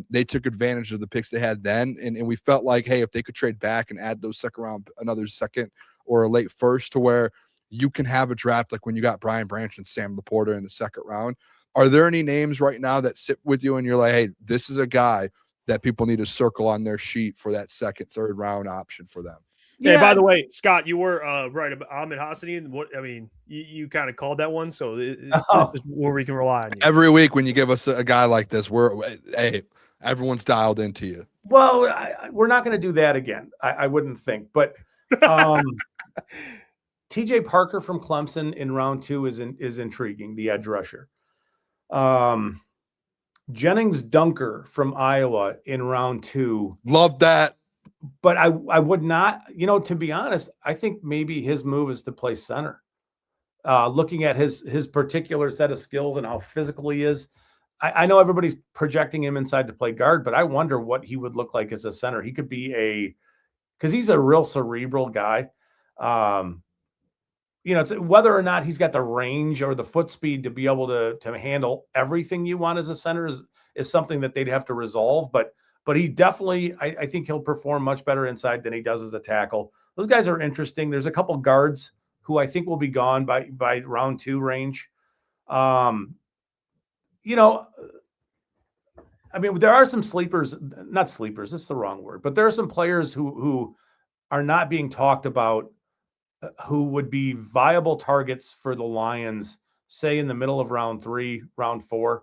they took advantage of the picks they had then. And we felt like, hey, if they could trade back and add those second round, another second or a late first to where you can have a draft like when you got Brian Branch and Sam Laporta in the second round. Are there any names right now that sit with you and you're like, hey, this is a guy that people need to circle on their sheet for that second, third round option for them? Yeah. Hey, by the way, Scott, you were right about Ahmed Hassani. You kind of called that one, so this is where we can rely on you. Every week when you give us a guy like this, everyone's dialed into you. Well, we're not going to do that again. I wouldn't think, but TJ Parker from Clemson in round 2 is intriguing. The edge rusher. Jennings Dunker from Iowa in round 2. Love that. But I would not, to be honest, I think maybe his move is to play center. Looking at his particular set of skills and how physical he is, I know everybody's projecting him inside to play guard, but I wonder what he would look like as a center. He could be because he's a real cerebral guy. It's whether or not he's got the range or the foot speed to be able to handle everything you want as a center is something that they'd have to resolve. But he definitely, I think he'll perform much better inside than he does as a tackle. Those guys are interesting. There's a couple guards who I think will be gone by round 2 range. There are some sleepers, not sleepers, that's the wrong word, but there are some players who are not being talked about who would be viable targets for the Lions, say in the middle of round 3, round 4.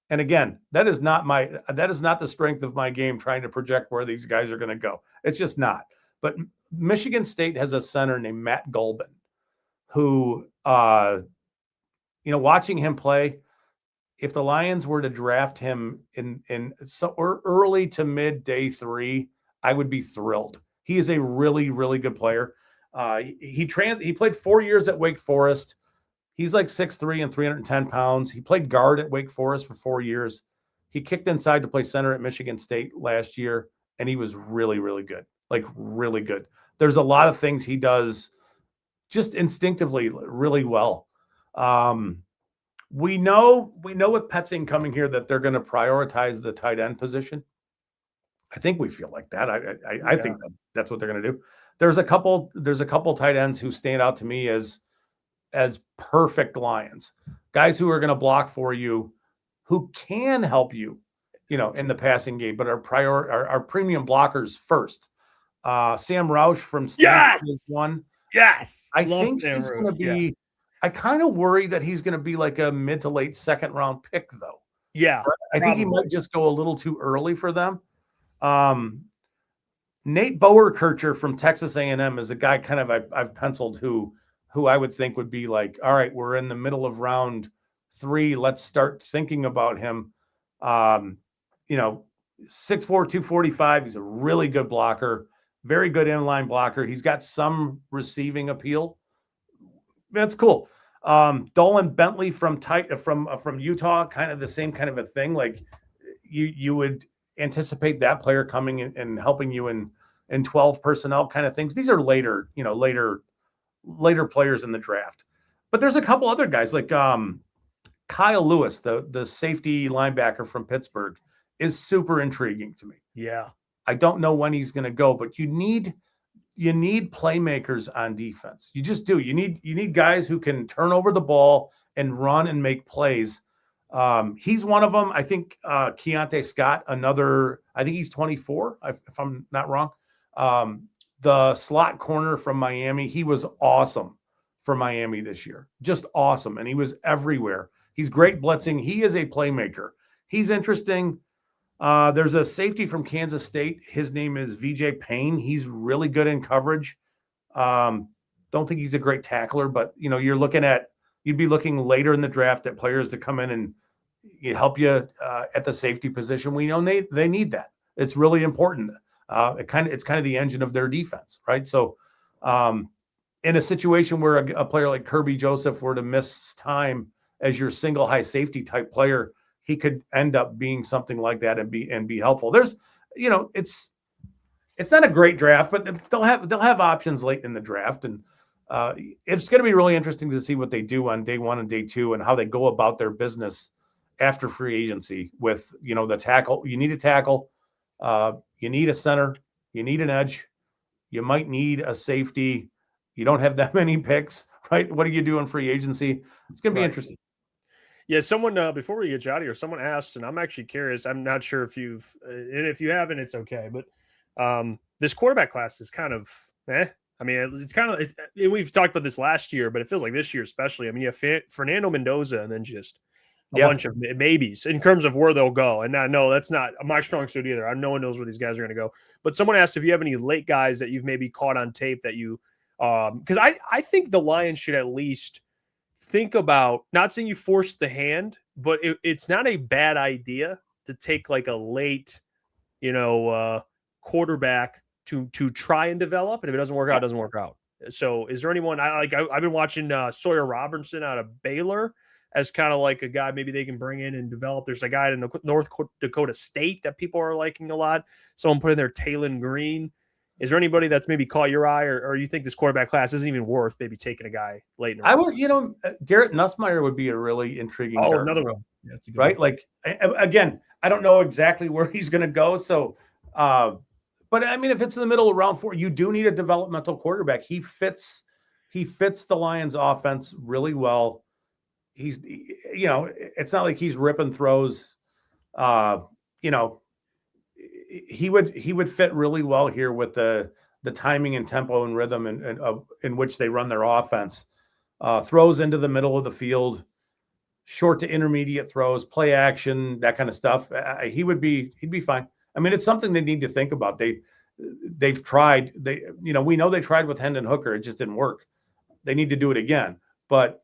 And again, that is not the strength of my game, trying to project where these guys are going to go. It's just not. But Michigan State has a center named Matt Golban, who, watching him play, if the Lions were to draft him or early to mid day 3, I would be thrilled. He is a really, really good player. He played 4 years at Wake Forest, He's like 6'3" and 310 pounds. He played guard at Wake Forest for 4 years. He kicked inside to play center at Michigan State last year, and he was really, really good. Like, really good. There's a lot of things he does just instinctively really well. We know with Petzing coming here that they're going to prioritize the tight end position. I think we feel like that. I think that's what they're going to do. There's a couple tight ends who stand out to me as perfect Lions, guys who are going to block for you, who can help you, in the passing game, but are premium blockers first. Sam Roush from Stanford is one. Yes. I think he's going to be. Yeah. I kind of worry that he's going to be like a mid to late second round pick, though. Yeah. I think he might just go a little too early for them. Nate Boerkircher from Texas A&M is a guy kind of I've penciled who I would think would be like, all right, we're in the middle of round 3. Let's start thinking about him. 6'4", 245. He's a really good blocker, very good inline blocker. He's got some receiving appeal. That's cool. Dolan Bentley from Utah, kind of the same kind of a thing. Like you would anticipate that player coming in and helping you in 12 personnel kind of things. These are later players in the draft. But there's a couple other guys like Kyle Lewis, the safety linebacker from Pittsburgh, is super intriguing to me. Yeah. I don't know when he's going to go, but you need playmakers on defense. You just do. You need guys who can turn over the ball and run and make plays. He's one of them. I think Keontae Scott, I think he's 24, if I'm not wrong. The slot corner from Miami, he was awesome for Miami this year. Just awesome. And he was everywhere. He's great blitzing. He is a playmaker. He's interesting. There's a safety from Kansas State. His name is VJ Payne. He's really good in coverage. Don't think he's a great tackler, but you'd be looking later in the draft at players to come in and help you at the safety position. We know they need that. It's really important. It's kind of the engine of their defense, right? So, in a situation where a player like Kirby Joseph were to miss time as your single high safety type player, he could end up being something like that and be helpful. There's, it's not a great draft, but they'll have options late in the draft, and it's going to be really interesting to see what they do on day 1 and day 2 and how they go about their business after free agency with, the tackle. You need a tackle. You need a center. You need an edge. You might need a safety. You don't have that many picks, right? What do you do in free agency? It's going to be interesting. Yeah, someone before we get you out of here, someone asked, and I'm actually curious. I'm not sure if and if you haven't, it's okay. But this quarterback class is kind of, I mean, we've talked about this last year, but it feels like this year especially. I mean, you have Fernando Mendoza and then just a bunch of maybes in terms of where they'll go. And no, that's not my strong suit either. No one knows where these guys are going to go. But someone asked if you have any late guys that you've maybe caught on tape that you because I think the Lions should at least think about, not saying you force the hand, but it's not a bad idea to take like a late, quarterback to try and develop. And if it doesn't work out, it doesn't work out. So is there anyone I've been watching Sawyer Robertson out of Baylor as kind of like a guy maybe they can bring in and develop. There's a guy in North Dakota State that people are liking a lot. Someone put in there Taylon Green. Is there anybody that's maybe caught your eye, or you think this quarterback class isn't even worth maybe taking a guy late in the round? Garrett Nussmeier would be a really intriguing. Another one. Yeah, that's a good right? one. Like, again, I don't know exactly where he's going to go. So, but I mean, if it's in the middle of round 4, you do need a developmental quarterback. He fits the Lions offense really well. He's, it's not like he's ripping throws, he would fit really well here with the timing and tempo and rhythm in which they run their offense. Throws into the middle of the field, short to intermediate throws, play action, that kind of stuff. He'd be fine. I mean, it's something they need to think about. They've tried. We know they tried with Hendon Hooker. It just didn't work. They need to do it again. But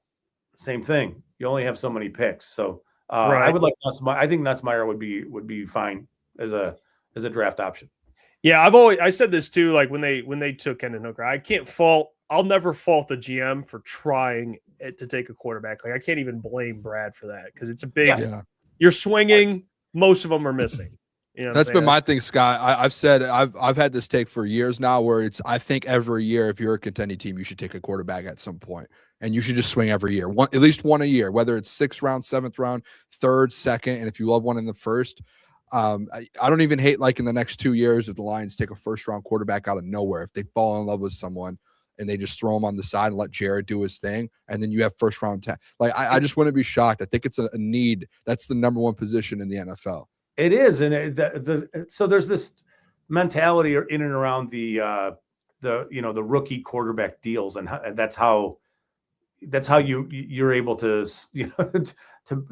same thing. You only have so many picks. So right. I would like Nussmeier. I think Nussmeier would be fine as a draft option. Yeah, I said this too. Like when they took Hendon Hooker, I can't fault I'll never fault the GM for trying to take a quarterback. Like I can't even blame Brad for that because it's a big. Yeah. You're swinging. Most of them are missing. You know, that's been my thing, Scott. I've said I've had this take for years now, where it's I think every year if you're a contending team, you should take a quarterback at some point, and you should just swing every year, at least one a year, whether it's 6th round, 7th round, 3rd, 2nd, and if you love one in the 1st. I don't even hate like in the next 2 years if the Lions take a 1st round quarterback out of nowhere, if they fall in love with someone and they just throw him on the side and let Jared do his thing, and then you have 1st round like I just wouldn't be shocked. I think it's a need. That's the number 1 position in the NFL. It is, and so there's this mentality in and around the rookie quarterback deals, and that's how you're able to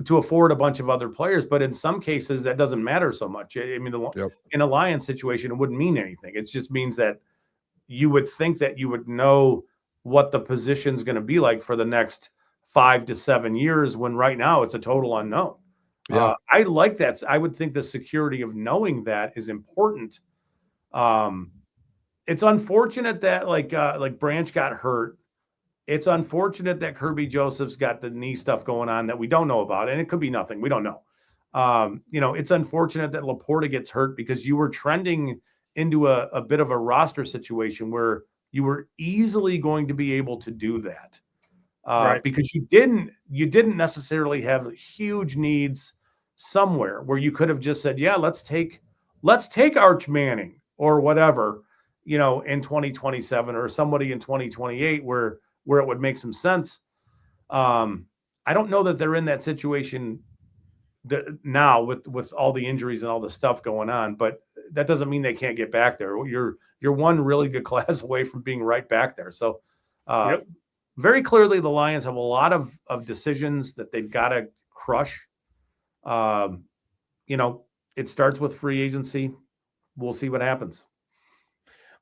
to afford a bunch of other players. But in some cases, that doesn't matter so much. I mean, in a Lions situation, it wouldn't mean anything. It just means that you would think that you would know what the position's going to be like for the next 5 to 7 years, when right now it's a total unknown. Yeah. I like that. I would think the security of knowing that is important. It's unfortunate that like Branch got hurt. It's unfortunate that Kirby Joseph's got the knee stuff going on that we don't know about, and it could be nothing. We don't know. It's unfortunate that Laporta gets hurt because you were trending into a bit of a roster situation where you were easily going to be able to do that. Right. Because you didn't necessarily have huge needs somewhere where you could have just said, yeah, let's take Arch Manning or whatever, in 2027 or somebody in 2028 where it would make some sense. I don't know that they're in that situation now with all the injuries and all the stuff going on, but that doesn't mean they can't get back there. You're one really good class away from being right back there. So, very clearly, the Lions have a lot of decisions that they've got to crush. It starts with free agency. We'll see what happens.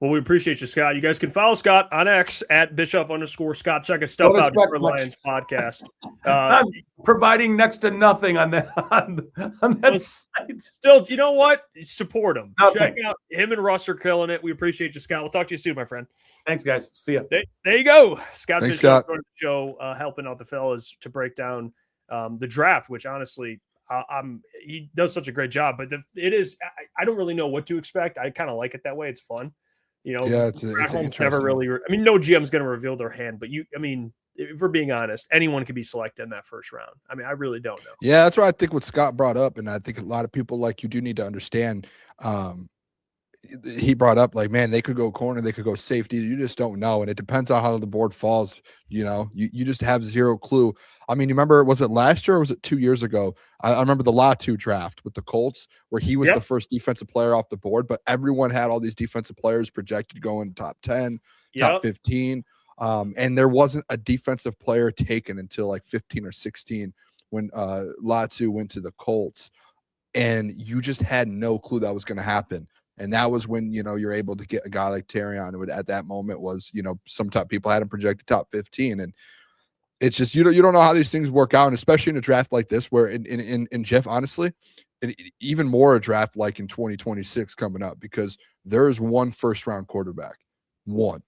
Well, we appreciate you, Scott. You guys can follow Scott on X at Bischoff_Scott. Check his stuff out for Lions podcast. I'm providing next to nothing on that on that site. Still, you know what? Support him. Nothing. Check out him and Russ are killing it. We appreciate you, Scott. We'll talk to you soon, my friend. Thanks, guys. See ya. There you go. Scott Thanks, Bischoff Scott. on the show, helping out the fellas to break down the draft, which honestly, he does such a great job. But it is, I don't really know what to expect. I kind of like it that way. It's fun. It's never really. No GM's going to reveal their hand, but if we're being honest, anyone could be selected in that 1st round. I really don't know. Yeah, that's what I think what Scott brought up, and I think a lot of people you do need to understand. He brought up man, they could go corner, they could go safety. You just don't know, and it depends on how the board falls. You just have zero clue. You remember, was it last year or was it 2 years ago? I remember the Latu draft with the Colts where he was the first defensive player off the board, but everyone had all these defensive players projected going top 10, top 15. And there wasn't a defensive player taken until 15 or 16 when Latu went to the Colts, and you just had no clue that was going to happen. And that was when, you're able to get a guy like Terrion, who at that moment was, some top people had him projected top 15. And it's just, you don't know how these things work out. And especially in a draft like this, where in Jeff, honestly, even more a draft like in 2026 coming up, because there is one 1st round quarterback, one.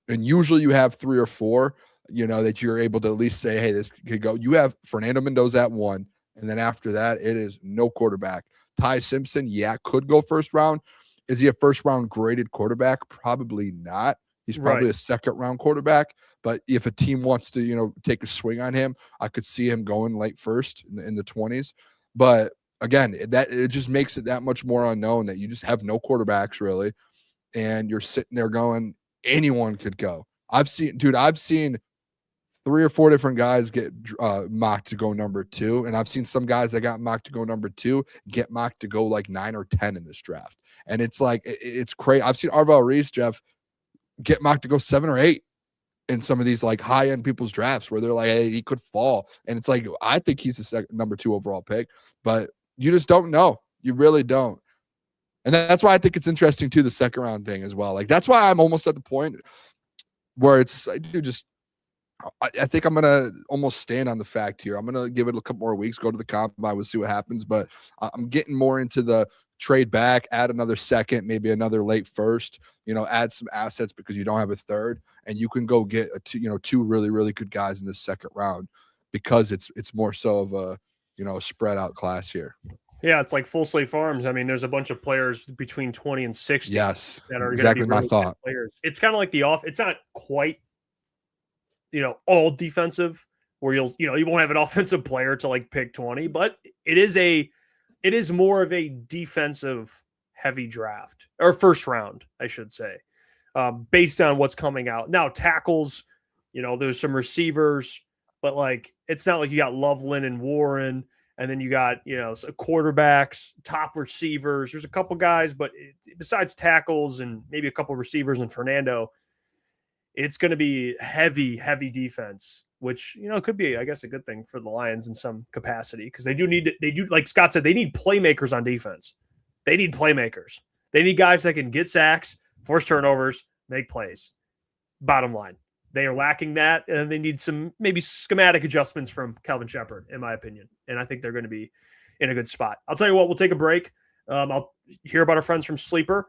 And usually you have 3 or 4, that you're able to at least say, hey, this could go. You have Fernando Mendoza at 1. And then after that, it is no quarterback. Ty Simpson, could go 1st round. Is he a 1st round graded quarterback? Probably not. He's probably a 2nd round quarterback. But if a team wants to, take a swing on him, I could see him going late 1st in the 20s. But again, it just makes it that much more unknown that you just have no quarterbacks really, and you're sitting there going, anyone could go. I've seen 3 or 4 different guys get mocked to go number 2. And I've seen some guys that got mocked to go number 2 get mocked to go 9 or 10 in this draft. And it's it's crazy. I've seen Arvell Reese, Jeff, get mocked to go 7 or 8 in some of these high-end people's drafts where they're hey, he could fall. And it's I think he's the number 2 overall pick, but you just don't know. You really don't. And that's why I think it's interesting too, the 2nd round thing as well. That's why I'm almost at the point where it's I think I'm going to almost stand on the fact here. I'm going to give it a couple more weeks, go to the combine, we'll see what happens. But I'm getting more into the trade back, add another second, maybe another late first, add some assets because you don't have a third, and you can go get two really, really good guys in the second round because it's more so of a, spread out class here. Yeah, it's like Full Slate Farms. I mean, there's a bunch of players between 20 and 60 yes, that are exactly going to be really my thought. Players. It's kind of like it's not quite, all defensive where you won't have an offensive player to like pick 20, but it is more of a defensive heavy draft or first round, I should say, based on what's coming out. Now, tackles, there's some receivers, but like, it's not like you got Loveland and Warren. And then you got, quarterbacks, top receivers. There's a couple guys, but besides tackles and maybe a couple receivers and Fernando, it's going to be heavy, heavy defense, which, could be, I guess, a good thing for the Lions in some capacity because they do, like Scott said, they need playmakers on defense. They need playmakers. They need guys that can get sacks, force turnovers, make plays. Bottom line. They are lacking that, and they need some maybe schematic adjustments from Calvin Shepard, in my opinion. And I think they're going to be in a good spot. I'll tell you what, we'll take a break. I'll hear about our friends from Sleeper.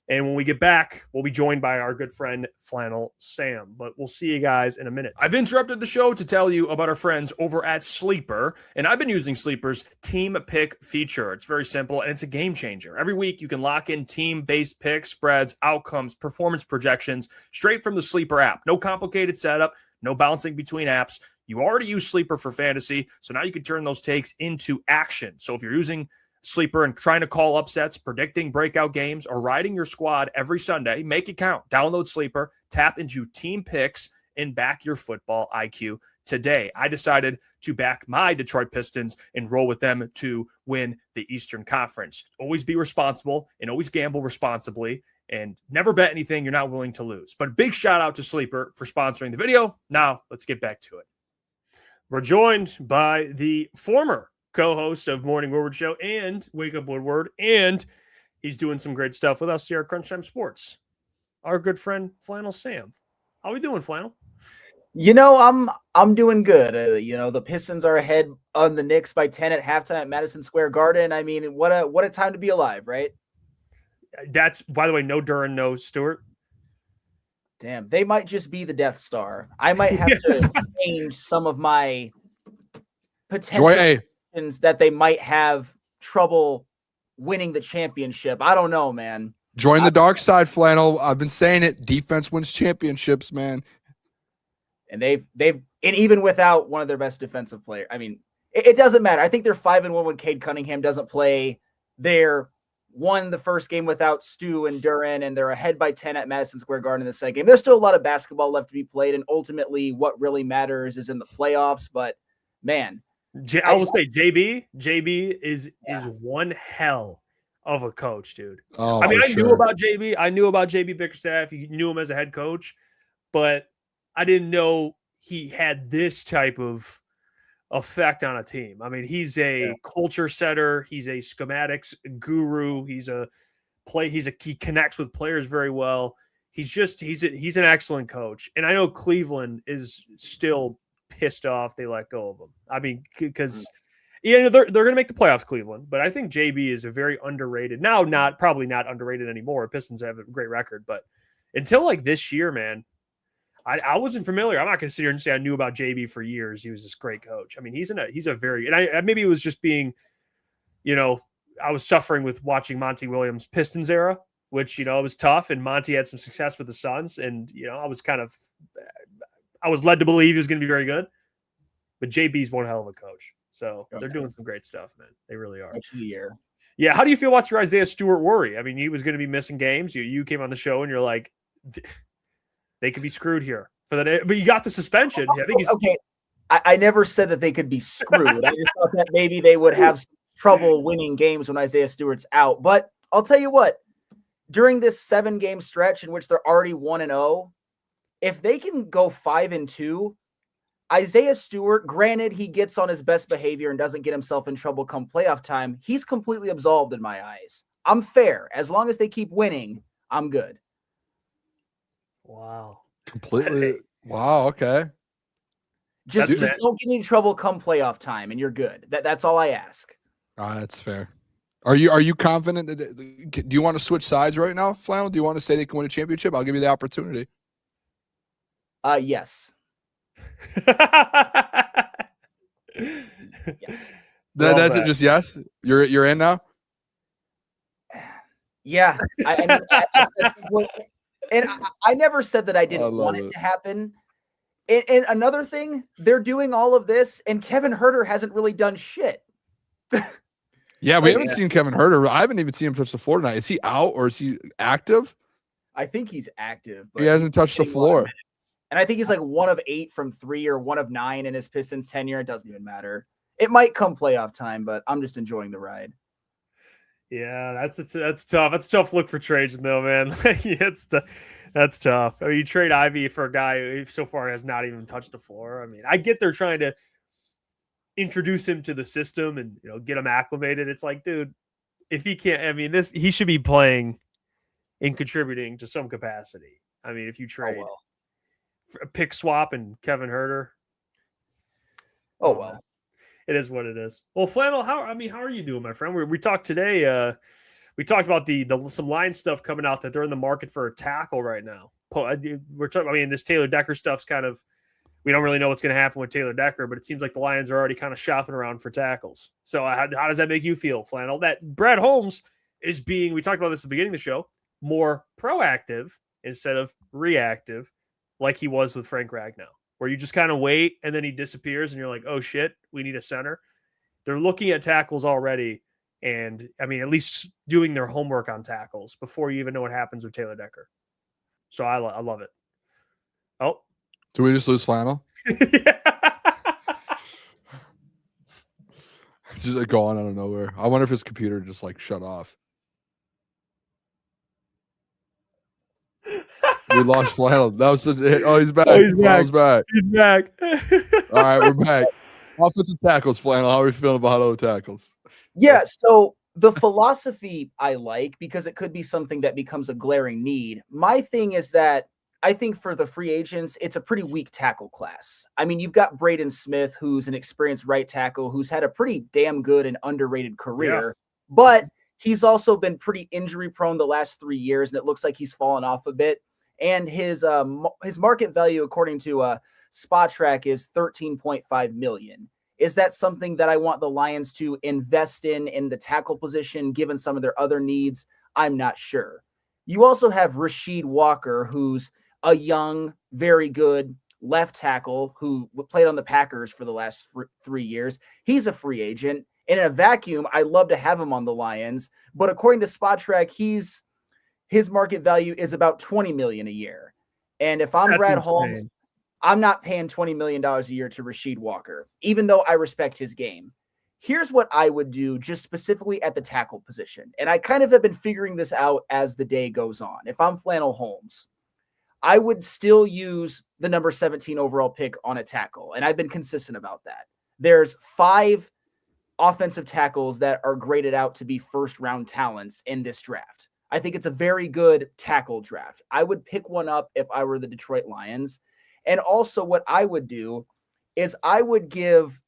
And when we get back, we'll be joined by our good friend, Flannel Sam. But we'll see you guys in a minute. I've interrupted the show to tell you about our friends over at Sleeper. And I've been using Sleeper's Team Pick feature. It's very simple, and it's a game changer. Every week, you can lock in team-based picks, spreads, outcomes, performance projections straight from the Sleeper app. No complicated setup, no bouncing between apps. You already use Sleeper for fantasy, so now you can turn those takes into action. So if you're using Sleeper and trying to call upsets, predicting breakout games, or riding your squad every Sunday, make it count. Download Sleeper, tap into team picks, and back your football IQ today. I decided to back my Detroit Pistons and roll with them to win the Eastern Conference. Always be responsible and always gamble responsibly, and never bet anything you're not willing to lose. But big shout out to Sleeper for sponsoring the video. Now let's get back to it. We're joined by the former co-host of Morning Woodward Show and Wake Up Woodward, and he's doing some great stuff with us here at Crunch Time Sports. Our good friend Flannel Sam. How we doing, Flannel? I'm doing good. The Pistons are ahead on the Knicks by 10 at halftime at Madison Square Garden. I mean, what a time to be alive, right? That's, by the way, no Duran, no Stewart. Damn, they might just be the Death Star. I might have to change some of my potential that they might have trouble winning the championship. I don't know, man. Join the dark side, Flannel. I've been saying it. Defense wins championships, man. And and even without one of their best defensive players, I mean, it doesn't matter. I think they're 5-1 when Cade Cunningham doesn't play. They're won the first game without Stu and Duran, and they're ahead by 10 at Madison Square Garden in the second game. There's still a lot of basketball left to be played, and ultimately what really matters is in the playoffs. But man, I will say JB is one hell of a coach, dude. Oh, I mean, I knew about JB. I knew about JB Bickerstaff. You knew him as a head coach, but I didn't know he had this type of effect on a team. I mean, he's a culture setter. He's a schematics guru. He connects with players very well. He's an excellent coach. And I know Cleveland is still pissed off they let go of him. I mean, because they're going to make the playoffs, Cleveland, but I think JB is a very underrated, probably not underrated anymore. Pistons have a great record, but until like this year, man, I wasn't familiar. I'm not going to sit here and say I knew about JB for years. He was this great coach. I mean, he's a very, and I maybe it was just being, I was suffering with watching Monty Williams' Pistons era, which, it was tough, and Monty had some success with the Suns, and, I was led to believe he was going to be very good, but JB's one hell of a coach. So they're doing some great stuff, man. They really are. Yeah. How do you feel about your Isaiah Stewart worry? I mean, he was going to be missing games. You came on the show and you're like, they could be screwed here for that. But you got the suspension. I think okay. I never said that they could be screwed. I just thought that maybe they would have some trouble winning games when Isaiah Stewart's out. But I'll tell you what, during this 7-game stretch in which they're already 1-0, if they can go 5-2, Isaiah Stewart, granted he gets on his best behavior and doesn't get himself in trouble come playoff time, he's completely absolved in my eyes. I'm fair. As long as they keep winning, I'm good. Wow. Completely. Wow. Okay. Just don't get in trouble come playoff time and you're good. That's all I ask. That's fair. Are you confident do you want to switch sides right now, Flannel? Do you want to say they can win a championship? I'll give you the opportunity. Yes. Yes. That's it. Just yes. You're in now. Yeah. I never said that I didn't want it to happen. And another thing, they're doing all of this, and Kevin Huerter hasn't really done shit. Yeah, we haven't seen Kevin Huerter. I haven't even seen him touch the floor tonight. Is he out or is he active? I think he's active, but he hasn't touched the floor. And I think he's like 1 of 8 from 3 or 1 of 9 in his Pistons tenure. It doesn't even matter. It might come playoff time, but I'm just enjoying the ride. Yeah, that's tough. That's a tough look for Trajan, though, man. That's tough. I mean, you trade Ivy for a guy who so far has not even touched the floor. I mean, I get they're trying to introduce him to the system and get him acclimated. It's like, dude, if he can't, I mean, he should be playing and contributing to some capacity. I mean, if you trade a pick swap and Kevin Huerter, it is what it is. Well, Flannel, how are you doing, my friend? We talked today. We talked about some line stuff coming out that they're in the market for a tackle right now. We're talking. I mean, this Taylor Decker stuff's kind of. We don't really know what's going to happen with Taylor Decker, but it seems like the Lions are already kind of shopping around for tackles. So how does that make you feel, Flannel? That Brad Holmes is being. We talked about this at the beginning of the show. More proactive instead of reactive, like he was with Frank Ragnow, where you just kind of wait and then he disappears and you're like, oh shit, we need a center. They're looking at tackles already. And I mean, at least doing their homework on tackles before you even know what happens with Taylor Decker. So I love it. Oh, do we just lose Flannel? Yeah. Just like gone out of nowhere. I wonder if his computer just like shut off. We lost Flannel. That was he's back. Oh, he's back. Flannel's back. He's back. All right, we're back. Offensive tackles, Flannel. How are we feeling about auto tackles? Yeah, so the philosophy I like because it could be something that becomes a glaring need. My thing is that I think for the free agents, it's a pretty weak tackle class. I mean, you've got Braden Smith, who's an experienced right tackle, who's had a pretty damn good and underrated career, but he's also been pretty injury prone the last 3 years, and it looks like he's fallen off a bit. And his market value, according to SpotTrack, is $13.5 million. Is that something that I want the Lions to invest in the tackle position, given some of their other needs? I'm not sure. You also have Rasheed Walker, who's a young, very good left tackle who played on the Packers for the last 3 years. He's a free agent. In a vacuum, I'd love to have him on the Lions, but according to SpotTrack, his market value is about $20 million a year. And if I'm Brad Holmes, I'm not paying $20 million a year to Rasheed Walker, even though I respect his game. Here's what I would do just specifically at the tackle position. And I kind of have been figuring this out as the day goes on. If I'm Flannel Holmes, I would still use the number 17 overall pick on a tackle. And I've been consistent about that. There's 5 offensive tackles that are graded out to be first-round talents in this draft. I think it's a very good tackle draft. I would pick one up if I were the Detroit Lions. And also what I would do is I would give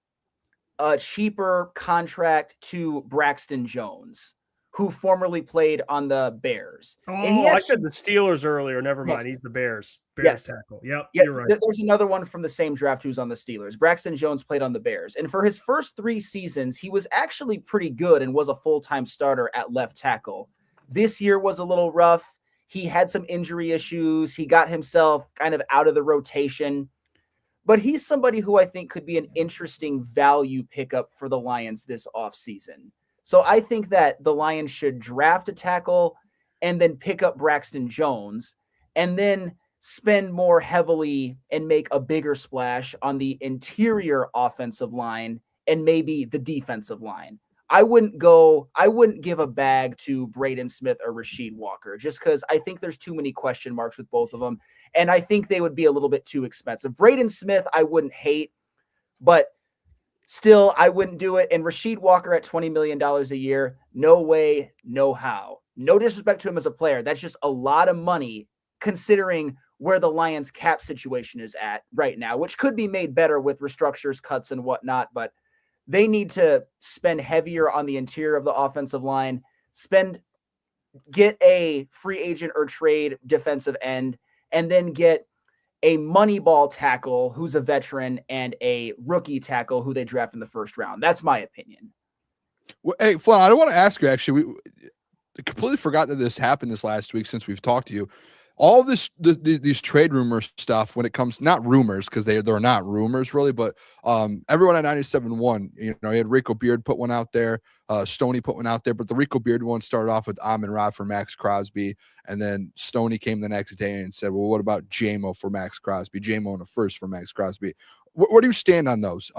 a cheaper contract to Braxton Jones, who formerly played on the Bears. Oh, I said the Steelers earlier. Never mind. Yes. He's the Bears. Bears tackle. Yep, you're right. There's another one from the same draft who's on the Steelers. Braxton Jones played on the Bears. And for his first 3 seasons, he was actually pretty good and was a full-time starter at left tackle. This year was a little rough. He had some injury issues. He got himself kind of out of the rotation. But he's somebody who I think could be an interesting value pickup for the Lions this offseason. So I think that the Lions should draft a tackle and then pick up Braxton Jones and then spend more heavily and make a bigger splash on the interior offensive line and maybe the defensive line. I wouldn't give a bag to Braden Smith or Rasheed Walker just because I think there's too many question marks with both of them. And I think they would be a little bit too expensive. Braden Smith, I wouldn't hate, but still, I wouldn't do it. And Rasheed Walker at $20 million a year, no way, no how. No disrespect to him as a player. That's just a lot of money considering where the Lions cap situation is at right now, which could be made better with restructures, cuts, and whatnot. But they need to spend heavier on the interior of the offensive line, get a free agent or trade defensive end, and then get a money ball tackle who's a veteran and a rookie tackle who they draft in the first round. That's my opinion. Well, hey, Flan, I want to ask you, actually, we completely forgot that this happened this last week since we've talked to you. All this, these trade rumor stuff, when it comes, not rumors, because they're not rumors really, but everyone at 97.1, you know, you had Rico Beard put one out there, Stoney put one out there, but the Rico Beard one started off with Amon-Ra for Max Crosby, and then Stoney came the next day and said, well, what about JMO for Max Crosby? JMO in a first for Max Crosby. Where do you stand on those?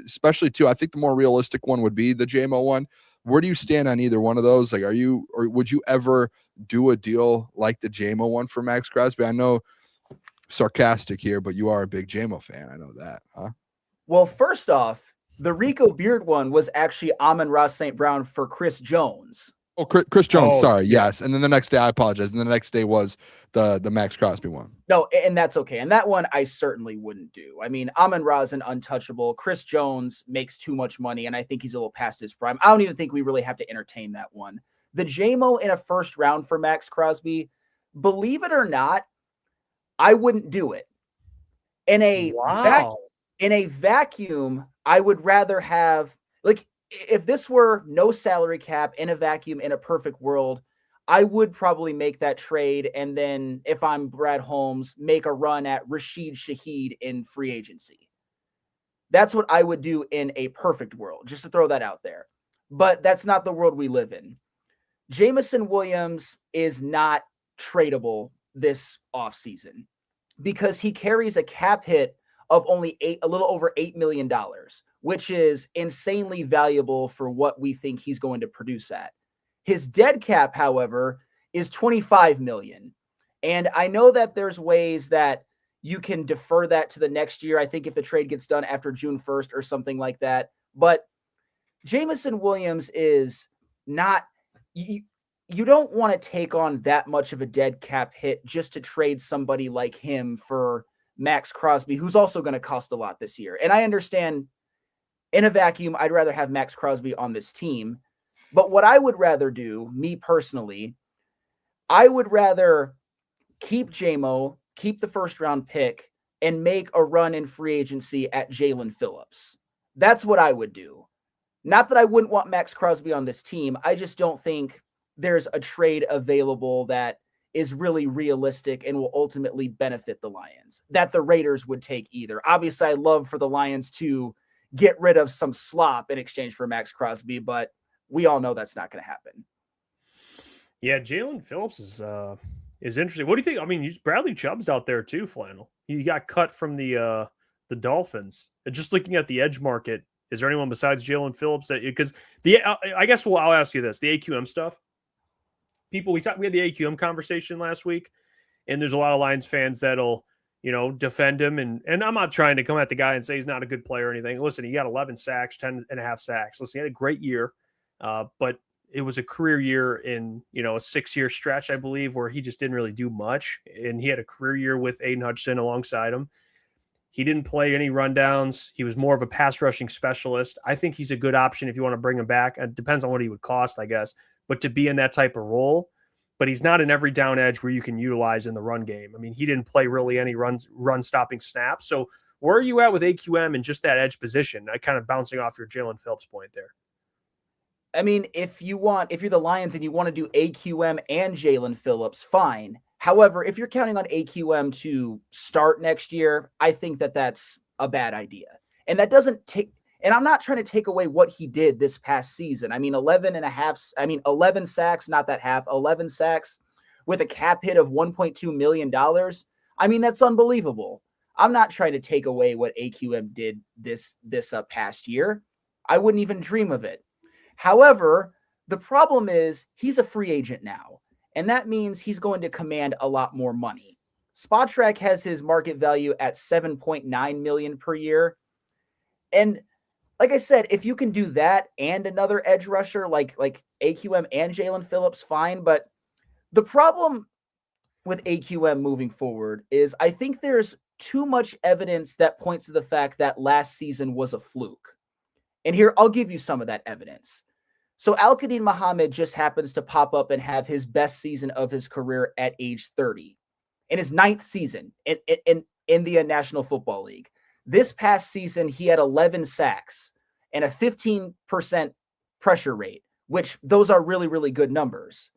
Especially too, I think the more realistic one would be the JMO one. Where do you stand on either one of those? Like, or would you ever do a deal like the JMO one for Max Crosby? I know, sarcastic here, but you are a big JMO fan. I know that, huh? Well, first off, the Rico Beard one was actually Amon-Ra St. Brown for Chris Jones. Oh, Chris Jones. Oh, sorry. yeah. Yes. And then the next day, I apologize. And then the next day was the Max Crosby one. No, and that's okay. And that one I certainly wouldn't do. I mean, Amon-Ra is an untouchable. Chris Jones makes too much money, and I think he's a little past his prime. I don't even think we really have to entertain that one. The JMO in a first round for Max Crosby, believe it or not, I wouldn't do it. In a vacuum, I would rather have, like, if this were no salary cap in a vacuum in a perfect world, I would probably make that trade. And then if I'm Brad Holmes, make a run at Rashid Shaheed in free agency. That's what I would do in a perfect world, just to throw that out there. But that's not the world we live in. Jameson Williams is not tradable this offseason because he carries a cap hit of only a little over $8 million, which is insanely valuable for what we think he's going to produce at. His dead cap, however, is $25 million. And I know that there's ways that you can defer that to the next year. I think if the trade gets done after June 1st or something like that. But Jameson Williams is not, you don't want to take on that much of a dead cap hit just to trade somebody like him for Max Crosby, who's also going to cost a lot this year. And I understand in a vacuum, I'd rather have Max Crosby on this team. But what I would rather do, me personally, I would rather keep JMO, keep the first round pick, and make a run in free agency at Jalen Phillips. That's what I would do. Not that I wouldn't want Max Crosby on this team. I just don't think there's a trade available that is really realistic and will ultimately benefit the Lions, that the Raiders would take either. Obviously, I'd love for the Lions to get rid of some slop in exchange for Max Crosby, but we all know that's not going to happen. Yeah, Jalen Phillips is interesting. What do you think? I mean, Bradley Chubb's out there too, Flannel. He got cut from the Dolphins. Just looking at the edge market, is there anyone besides Jalen Phillips that, because I guess I'll ask you this, the AQM stuff. We had the AQM conversation last week, and there's a lot of Lions fans that'll, defend him. And I'm not trying to come at the guy and say he's not a good player or anything. Listen, he got 11 sacks, 10.5 sacks. Listen, he had a great year, but it was a career year in, a 6-year stretch, I believe, where he just didn't really do much. And he had a career year with Aiden Hutchinson alongside him. He didn't play any rundowns. He was more of a pass rushing specialist. I think he's a good option if you want to bring him back. It depends on what he would cost, I guess. But to be in that type of role, but he's not an every down edge where you can utilize in the run game. I mean, he didn't play really any run stopping snaps. So where are you at with AQM and just that edge position? Kind of bouncing off your Jalen Phillips point there. I mean, if you're the Lions and you want to do AQM and Jalen Phillips, fine. However, if you're counting on AQM to start next year, I think that that's a bad idea. And that doesn't take, and I'm not trying to take away what he did this past season. I mean, 11 sacks, not that half, 11 sacks with a cap hit of $1.2 million. I mean, that's unbelievable. I'm not trying to take away what AQM did this past year. I wouldn't even dream of it. However, the problem is he's a free agent now, and that means he's going to command a lot more money. Spotrac has his market value at $7.9 million per year. And like I said, if you can do that and another edge rusher like AQM and Jalen Phillips, fine. But the problem with AQM moving forward is I think there's too much evidence that points to the fact that last season was a fluke. And here, I'll give you some of that evidence. So Al-Qadim Muhammad just happens to pop up and have his best season of his career at age 30 in his 9th season in the National Football League. This past season, he had 11 sacks and a 15% pressure rate, which those are really, really good numbers.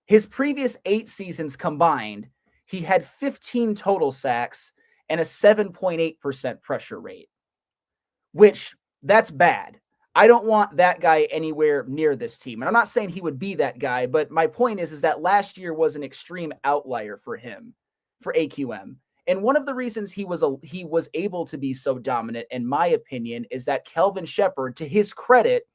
His previous 8 seasons combined, he had 15 total sacks and a 7.8% pressure rate, which that's bad. I don't want that guy anywhere near this team. And I'm not saying he would be that guy, but my point is that last year was an extreme outlier for him, for AQM. And one of the reasons he was able to be so dominant, in my opinion, is that Kelvin Shepherd, to his credit,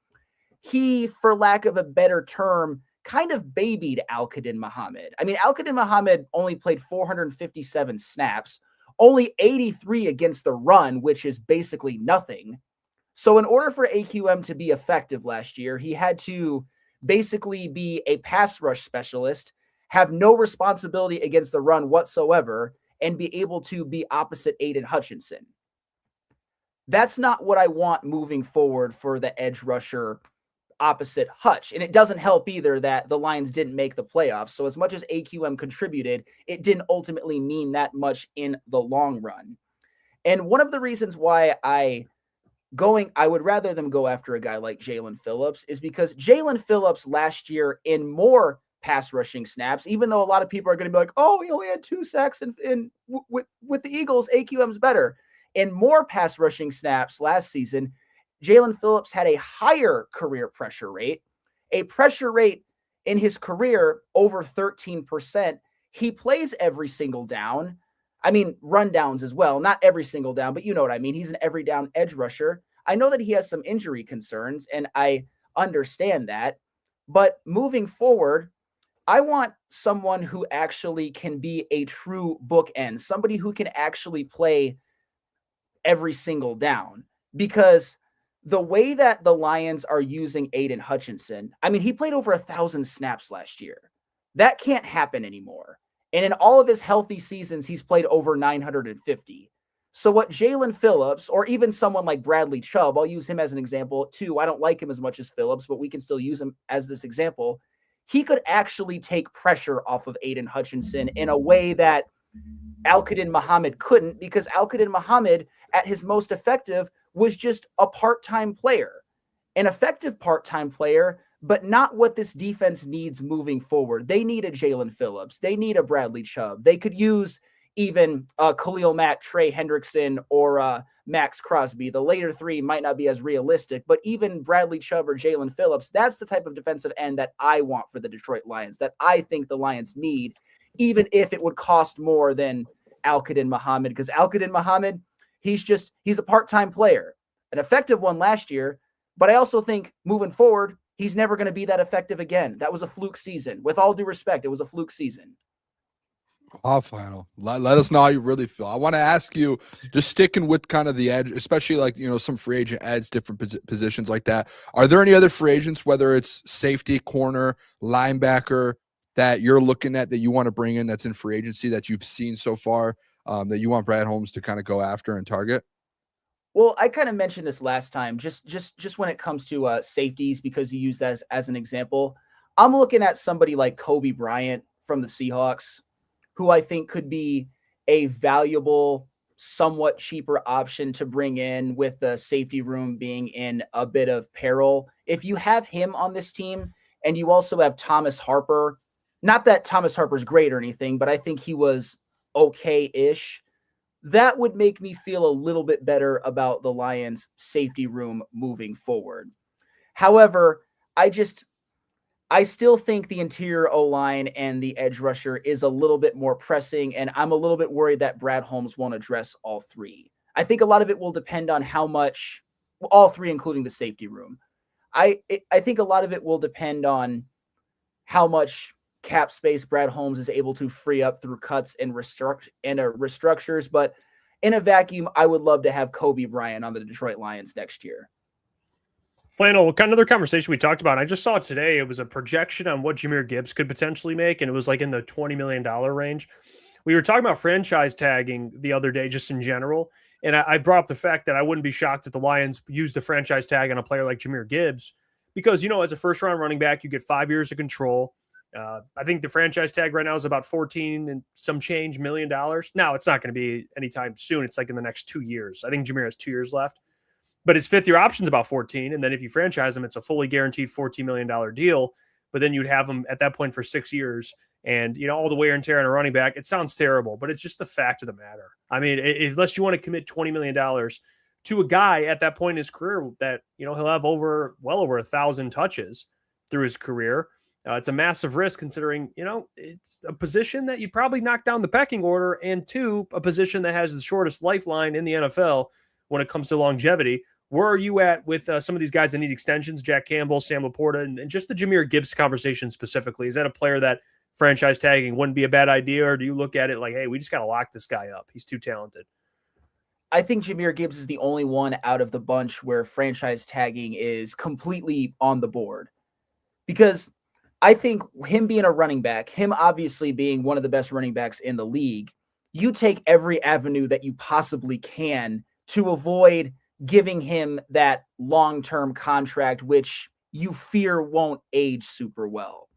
he, for lack of a better term, kind of babied Al-Qadim Muhammad. I mean, Al-Qadim Muhammad only played 457 snaps, only 83 against the run, which is basically nothing. So in order for AQM to be effective last year, he had to basically be a pass rush specialist, have no responsibility against the run whatsoever, and be able to be opposite Aiden Hutchinson. That's not what I want moving forward for the edge rusher opposite Hutch. And it doesn't help either that the Lions didn't make the playoffs. So as much as AQM contributed, it didn't ultimately mean that much in the long run. And one of the reasons why I would rather them go after a guy like Jalen Phillips is because Jalen Phillips last year in more pass rushing snaps, even though a lot of people are going to be like, oh, he only had 2 sacks with the Eagles, AQM's better. In more pass rushing snaps last season, Jalen Phillips had a higher career pressure rate, a pressure rate in his career over 13%. He plays every single down. I mean, rundowns as well, not every single down, but you know what I mean. He's an every down edge rusher. I know that he has some injury concerns, and I understand that. But moving forward, I want someone who actually can be a true bookend, somebody who can actually play every single down. Because the way that the Lions are using Aiden Hutchinson, I mean, he played over 1,000 snaps last year. That can't happen anymore. And in all of his healthy seasons, he's played over 950. So what Jalen Phillips, or even someone like Bradley Chubb, I'll use him as an example too. I don't like him as much as Phillips, but we can still use him as this example. He could actually take pressure off of Aiden Hutchinson in a way that Al-Qadim Muhammad couldn't, because Al-Qadim Muhammad at his most effective was just a part-time player, an effective part-time player, but not what this defense needs moving forward. They need a Jalen Phillips. They need a Bradley Chubb. They could use even Khalil Mack, Trey Hendrickson, or Max Crosby. The later three might not be as realistic, but even Bradley Chubb or Jalen Phillips, that's the type of defensive end that I want for the Detroit Lions, that I think the Lions need, even if it would cost more than Al-Qadim Muhammad, because Al-Qadim Muhammad, he's a part-time player, an effective one last year, but I also think moving forward, he's never going to be that effective again. That was a fluke season. With all due respect, it was a fluke season. Flannel. Let us know how you really feel. I want to ask you, just sticking with kind of the edge, especially like, some free agent ads, different positions like that. Are there any other free agents, whether it's safety, corner, linebacker, that you're looking at that you want to bring in that's in free agency that you've seen so far that you want Brad Holmes to kind of go after and target? Well, I kind of mentioned this last time, just when it comes to safeties, because you used that as an example. I'm looking at somebody like Kobe Bryant from the Seahawks, who I think could be a valuable, somewhat cheaper option to bring in, with the safety room being in a bit of peril. If you have him on this team and you also have Thomas Harper, not that Thomas Harper's great or anything, but I think he was okay-ish, that would make me feel a little bit better about the Lions' safety room moving forward. However, I still think the interior O-line and the edge rusher is a little bit more pressing, and I'm a little bit worried that Brad Holmes won't address all three. I think a lot of it will depend on how much, all three, including the safety room. I think a lot of it will depend on how much cap space Brad Holmes is able to free up through cuts and restructures. But in a vacuum, I would love to have Kobe Bryant on the Detroit Lions next year. Flannel, kind of another conversation we talked about. I just saw it today. It was a projection on what Jahmyr Gibbs could potentially make, and it was like in the $20 million range. We were talking about franchise tagging the other day, just in general. And I brought up the fact that I wouldn't be shocked if the Lions used the franchise tag on a player like Jahmyr Gibbs because, as a first-round running back, you get 5 years of control. I think the franchise tag right now is about 14 and some change $1 million. Now, it's not going to be anytime soon. It's like in the next 2 years. I think Jahmyr has 2 years left. But his fifth-year option is about 14, and then if you franchise him, it's a fully guaranteed $14 million deal. But then you'd have him at that point for 6 years. And, all the wear and tear on a running back, it sounds terrible, but it's just the fact of the matter. I mean, unless you want to commit $20 million to a guy at that point in his career that, he'll have well over 1,000 touches through his career. It's a massive risk considering, it's a position that you'd probably knock down the pecking order, and two, a position that has the shortest lifeline in the NFL when it comes to longevity. Where are you at with some of these guys that need extensions, Jack Campbell, Sam Laporta, and just the Jahmyr Gibbs conversation specifically? Is that a player that franchise tagging wouldn't be a bad idea, or do you look at it like, hey, we just got to lock this guy up? He's too talented. I think Jahmyr Gibbs is the only one out of the bunch where franchise tagging is completely on the board. Because I think him being a running back, him obviously being one of the best running backs in the league, you take every avenue that you possibly can to avoid giving him that long-term contract, which you fear won't age super well.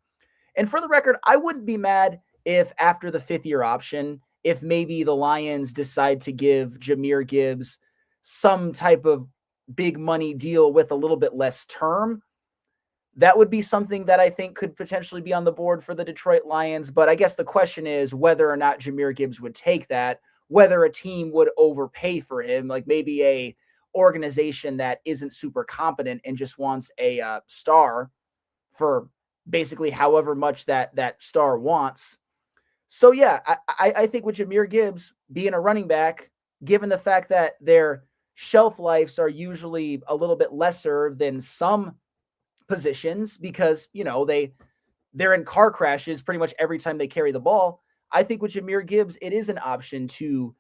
And for the record, I wouldn't be mad if after the fifth-year option, if maybe the Lions decide to give Jahmyr Gibbs some type of big money deal with a little bit less term. That would be something that I think could potentially be on the board for the Detroit Lions. But I guess the question is whether or not Jahmyr Gibbs would take that, whether a team would overpay for him, like maybe a organization that isn't super competent and just wants a star for basically however much that star wants. So yeah, I think with Jahmyr Gibbs being a running back, given the fact that their shelf lives are usually a little bit lesser than some positions because, they're in car crashes pretty much every time they carry the ball. I think with Jahmyr Gibbs, it is an option to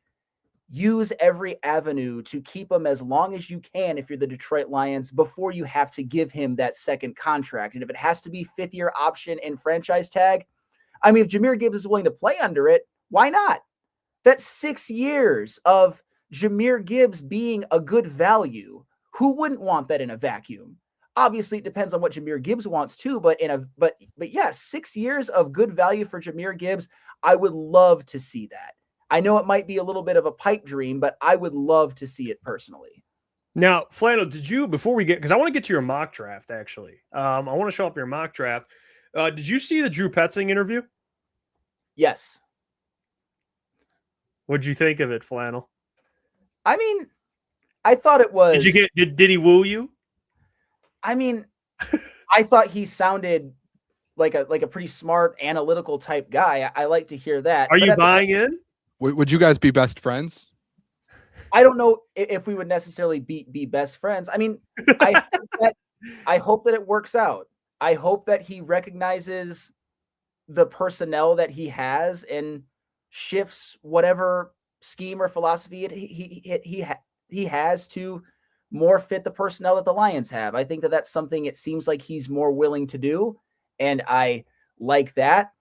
use every avenue to keep him as long as you can if you're the Detroit Lions before you have to give him that second contract. And if it has to be fifth-year option and franchise tag, I mean, if Jahmyr Gibbs is willing to play under it, why not? That's 6 years of Jahmyr Gibbs being a good value. Who wouldn't want that in a vacuum? Obviously, it depends on what Jahmyr Gibbs wants too, but yeah, 6 years of good value for Jahmyr Gibbs, I would love to see that. I know it might be a little bit of a pipe dream, but I would love to see it personally. Now, Flannel, before we get, because I want to get to your mock draft, actually. I want to show up your mock draft. Did you see the Drew Petzing interview? Yes. What'd you think of it, Flannel? I mean, I thought it was. Did he woo you? I mean, I thought he sounded like a pretty smart, analytical type guy. I like to hear that. Are you buying in? Would you guys be best friends? I don't know if we would necessarily be best friends. I mean, I hope that it works out. I hope that he recognizes the personnel that he has and shifts whatever scheme or philosophy he has to more fit the personnel that the Lions have. I think that that's something it seems like he's more willing to do, and I like that.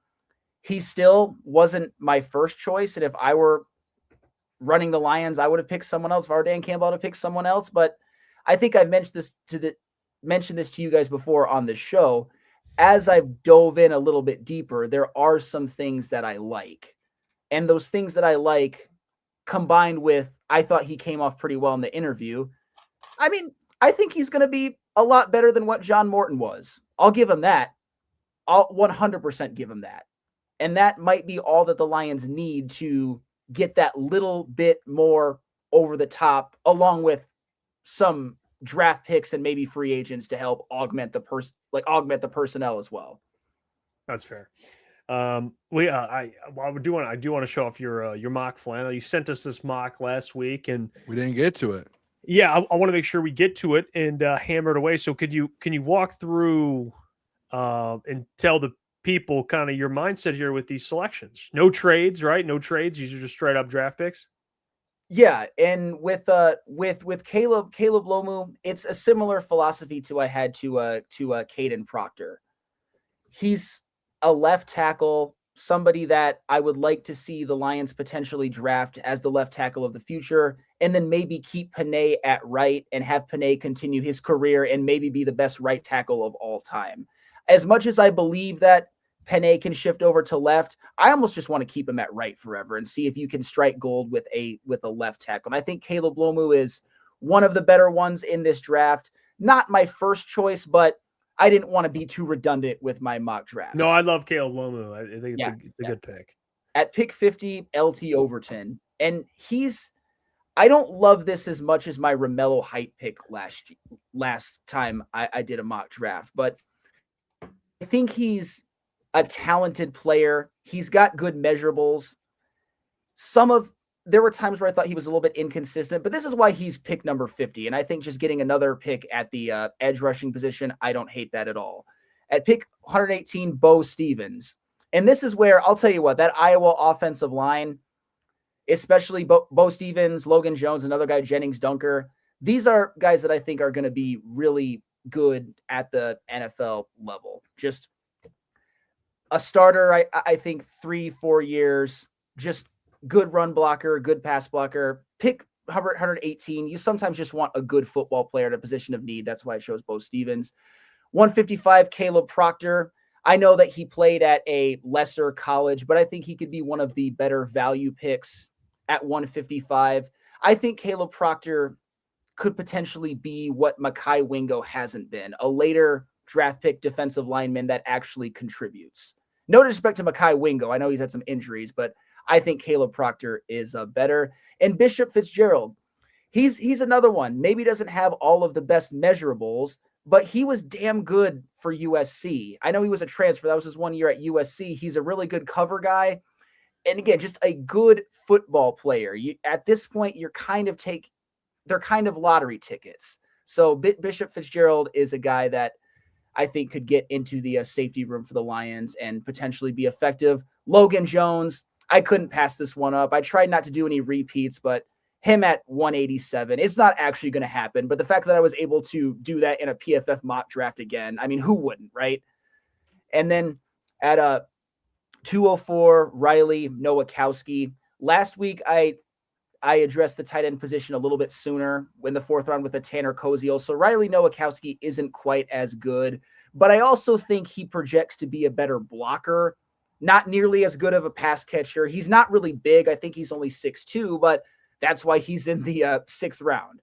He still wasn't my first choice, and if I were running the Lions, I would have picked someone else. If I were Dan Campbell, I would have picked someone else. But I think I've mentioned this to you guys before on this show. As I've dove in a little bit deeper, there are some things that I like. And those things that I like, combined with, I thought he came off pretty well in the interview. I mean, I think he's going to be a lot better than what John Morton was. I'll give him that. I'll 100% give him that. And that might be all that the Lions need to get that little bit more over the top, along with some draft picks and maybe free agents to help augment the personnel as well. That's fair. I do want to show off your mock, Flannel. You sent us this mock last week, and we didn't get to it. Yeah, I want to make sure we get to it and hammer it away. So can you walk through and tell the people kind of your mindset here with these selections? No trades, right? No trades. These are just straight up draft picks. Yeah, and with Caleb Lomu, it's a similar philosophy to I had to Caden Proctor. He's a left tackle, somebody that I would like to see the Lions potentially draft as the left tackle of the future. and then maybe keep Panay at right and have Panay continue his career and maybe be the best right tackle of all time. As much as I believe that Panay can shift over to left, I almost just want to keep him at right forever and see if you can strike gold with a left tackle. And I think Caleb Lomu is one of the better ones in this draft. Not my first choice, but I didn't want to be too redundant with my mock draft. No, I love Caleb Lomu. I think it's a good pick. At pick 50, LT Overton. And I don't love this as much as my Romello Height pick last time I did a mock draft, but I think he's a talented player. He's got good measurables. There were times where I thought he was a little bit inconsistent, but this is why he's pick number 50. And I think just getting another pick at the edge rushing position, I don't hate that at all. At pick 118, Bo Stevens. And this is where I'll tell you what, that Iowa offensive line, especially Bo Stevens, Logan Jones, another guy, Jennings Dunker, these are guys that I think are going to be really good at the NFL level. Just a starter, I think 3-4 years, just good run blocker, good pass blocker. Pick 118. You sometimes just want a good football player at a position of need. That's why I chose Bo Stevens. 155, Caleb Proctor. I know that he played at a lesser college, but I think he could be one of the better value picks at 155. I think Caleb Proctor could potentially be what Mekhi Wingo hasn't been, a later draft pick defensive lineman that actually contributes. No disrespect to Mekhi Wingo. I know he's had some injuries, but I think Caleb Proctor is better. And Bishop Fitzgerald, he's another one. Maybe doesn't have all of the best measurables, but he was damn good for USC. I know he was a transfer. That was his 1 year at USC. He's a really good cover guy. And again, just a good football player. At this point, they're kind of lottery tickets. So Bishop Fitzgerald is a guy that I think could get into the safety room for the Lions and potentially be effective. Logan Jones, I couldn't pass this one up. I tried not to do any repeats, but him at 187, it's not actually going to happen. But the fact that I was able to do that in a PFF mock draft again, I mean, who wouldn't, right? And then at 204, Riley Nowakowski. Last week, I addressed the tight end position a little bit sooner in the 4th round with a Tanner Koziel. So Riley Nowakowski isn't quite as good, but I also think he projects to be a better blocker, not nearly as good of a pass catcher. He's not really big. I think he's only 6'2", but that's why he's in the 6th round.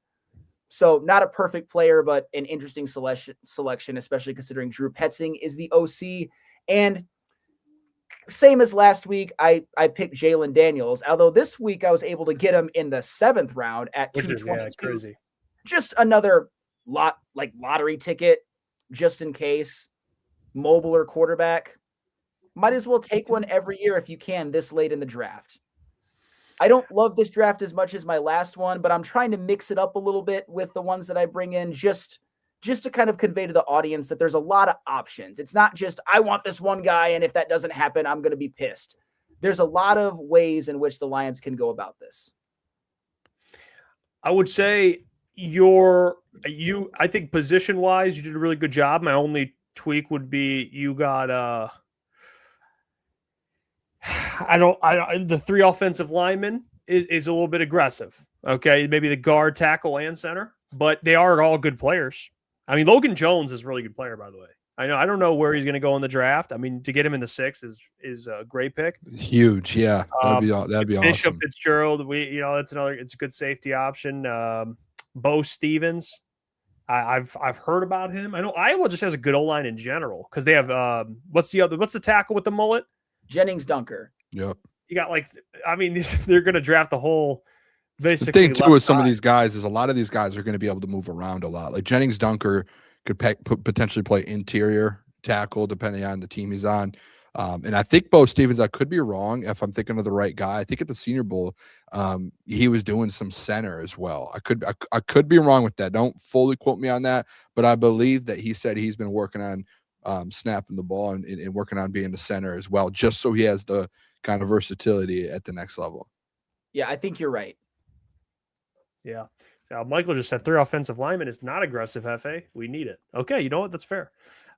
So not a perfect player, but an interesting selection, especially considering Drew Petzing is the OC. And same as last week, I picked Jalen Daniels, although this week I was able to get him in the 7th round at 222. That's crazy. Just another lottery ticket, just in case. Mobile or quarterback. Might as well take one every year if you can this late in the draft. I don't love this draft as much as my last one, but I'm trying to mix it up a little bit with the ones that I bring in just to kind of convey to the audience that there's a lot of options. It's not just, I want this one guy, and if that doesn't happen, I'm going to be pissed. There's a lot of ways in which the Lions can go about this. I would say I think position-wise, you did a really good job. My only tweak would be you got the 3 offensive linemen is a little bit aggressive. Okay, maybe the guard, tackle, and center, but they are all good players. I mean, Logan Jones is a really good player, by the way. I don't know where he's going to go in the draft. I mean, to get him in the 6th is a great pick. Huge, yeah. That'd be Bishop awesome. Fitzgerald, it's a good safety option. Bo Stevens, I've heard about him. I know Iowa just has a good O-line in general because they have what's the tackle with the mullet? Jennings Dunker. Yep. You got they're going to draft the whole. Basically, the thing too with some of these guys is a lot of these guys are going to be able to move around a lot. Like Jennings Dunker could potentially play interior tackle depending on the team he's on. And I think Bo Stevens, I could be wrong if I'm thinking of the right guy. I think at the Senior Bowl, he was doing some center as well. I could be wrong with that. Don't fully quote me on that, but I believe that he said he's been working on snapping the ball and working on being the center as well, just so he has the kind of versatility at the next level. Yeah, I think you're right. Yeah. So Michael just said 3 offensive linemen is not aggressive, FA. We need it. Okay, you know what? That's fair.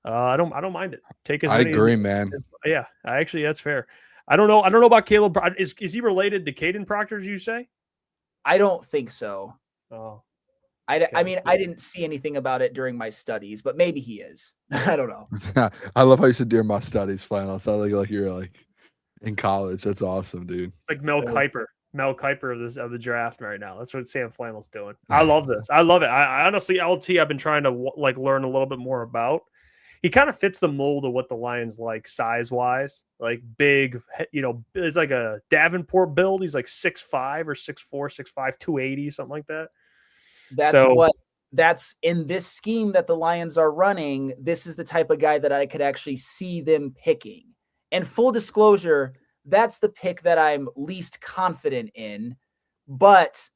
I don't mind it. Take as many. I agree, man. Yeah, that's fair. I don't know about Caleb. Is he related to Caden Proctor, as you say? I don't think so. Oh, I mean, I didn't see anything about it during my studies, but maybe he is. I don't know. I love how you said during my studies, Flannel. It sounds like you're like in college. That's awesome, dude. it's like Mel Kiper of the draft right now. That's what Sam Flannel's doing. I love this. I love it. I honestly, LT, I've been trying to like learn a little bit more about. He kind of fits the mold of what the Lions like size-wise, like big, it's like a Davenport build. He's like 6'5" or 6'4", 6'5", 280, something like that. That's in this scheme that the Lions are running. This is the type of guy that I could actually see them picking. And full disclosure, that's the pick that I'm least confident in. But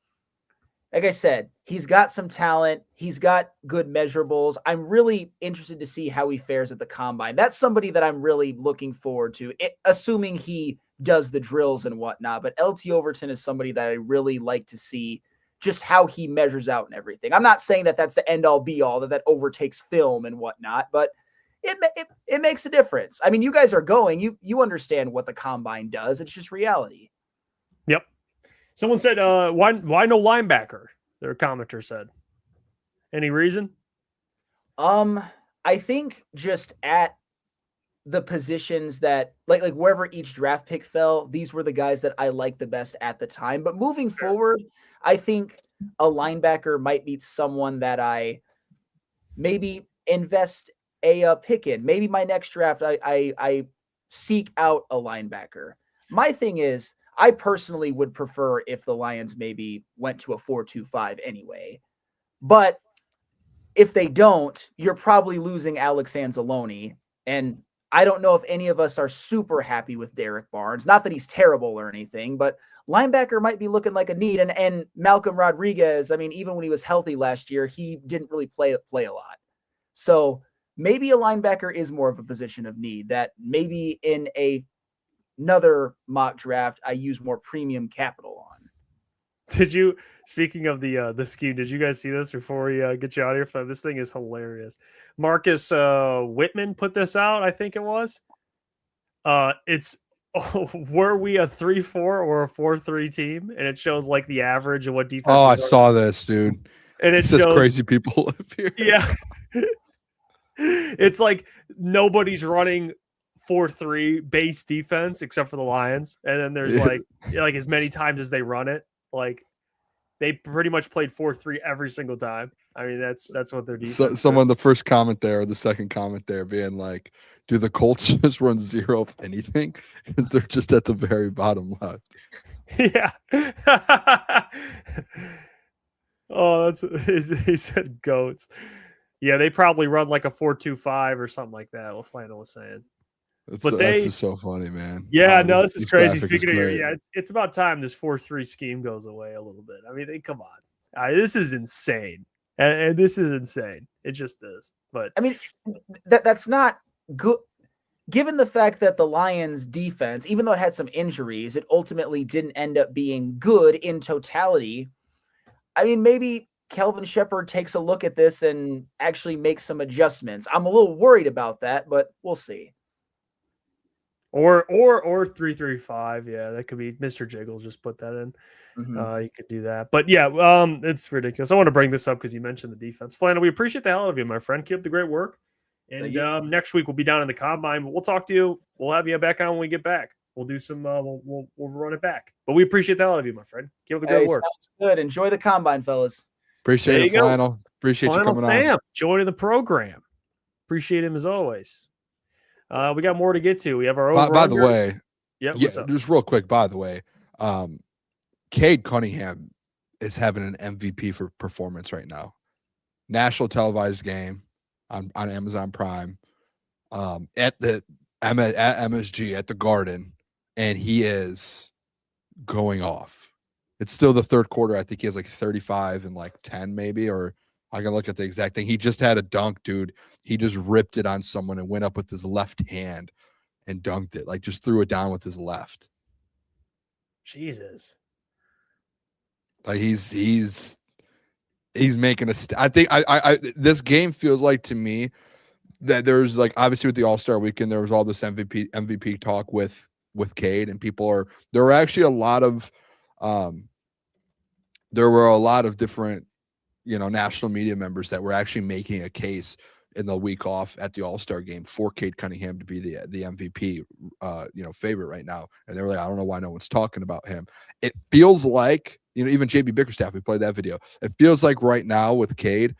like I said, he's got some talent. He's got good measurables. I'm really interested to see how he fares at the combine. That's somebody that I'm really looking forward to, assuming he does the drills and whatnot. But LT Overton is somebody that I really like to see just how he measures out and everything. I'm not saying that that's the end all be all, that overtakes film and whatnot, but it makes a difference. I mean, you guys are going, you understand what the combine does. It's just reality. Yep. Someone said, why no linebacker? Their commenter said. Any reason? I think just at the positions that like wherever each draft pick fell, these were the guys that I liked the best at the time. But moving forward, I think a linebacker might be someone that I maybe invest a pick in. Maybe my next draft, I seek out a linebacker. My thing is, I personally would prefer if the Lions maybe went to a 4-2-5 anyway. But if they don't, you're probably losing Alex Anzalone. And I don't know if any of us are super happy with Derek Barnes. Not that he's terrible or anything, but linebacker might be looking like a need. And Malcolm Rodriguez, I mean, even when he was healthy last year, he didn't really play a lot. So maybe a linebacker is more of a position of need that maybe in another mock draft, I use more premium capital on. Did you, speaking of the scheme, did you guys see this before we get you out of here? This thing is hilarious. Marcus Whitman put this out, I think it was. It's, were we a 3-4 or a 4-3 team? And it shows like the average of what defense. Oh, I saw this, dude. And it says shows crazy people live here. Yeah. It's like nobody's running 4-3 base defense except for the Lions. And then there's like as many times as they run it. Like they pretty much played 4-3 every single time. I mean, that's what their defense. So, someone, the first comment there, or the second comment there being like, do the Colts just run zero if anything? Because they're just at the very bottom left. Yeah. Oh, he said goats. Yeah, they probably run like a 4-2-5 or something like that. What Flannel was saying. That's just so funny, man. Yeah, this is crazy. Speaking of, it's about time this 4-3 scheme goes away a little bit. I mean, come on, this is insane, and this is insane. It just is. But I mean, that's not good. Given the fact that the Lions defense, even though it had some injuries, it ultimately didn't end up being good in totality. I mean, maybe Kelvin Shepherd takes a look at this and actually makes some adjustments. I'm a little worried about that, but we'll see. Or 3-3-5. Yeah, that could be Mr. Jiggles just put that in. Mm-hmm. You could do that. But yeah, it's ridiculous. I want to bring this up because you mentioned the defense. Flannel, we appreciate the hell out of you, my friend. Keep up the great work. And next week we'll be down in the combine, but we'll talk to you. We'll have you back on when we get back. We'll do some we'll run it back. But we appreciate the hell out of you, my friend. Keep up the great work. Sounds good. Enjoy the combine, fellas. Appreciate it, Flannel. Appreciate you coming Sam, on. joining the program. Appreciate him as always. We got more to get to. We have our own. By the way, just real quick. By the way, Cade Cunningham is having an MVP for performance right now. National televised game on Amazon Prime, at MSG at the Garden, and he is going off. It's still the third quarter. I think he has like 35 and like 10 maybe, or I can look at the exact thing. He just had a dunk, dude. He just ripped it on someone and went up with his left hand and dunked it. Like just threw it down with his left. Jesus. Like he's making I think I this game feels like to me that there's like obviously with the All-Star weekend there was all this MVP talk with Cade, and there were actually a lot of there were a lot of different, national media members that were actually making a case in the week off at the All-Star game for Cade Cunningham to be the MVP, favorite right now. And they were like, I don't know why no one's talking about him. It feels like, even JB Bickerstaff, we played that video. It feels like right now with Cade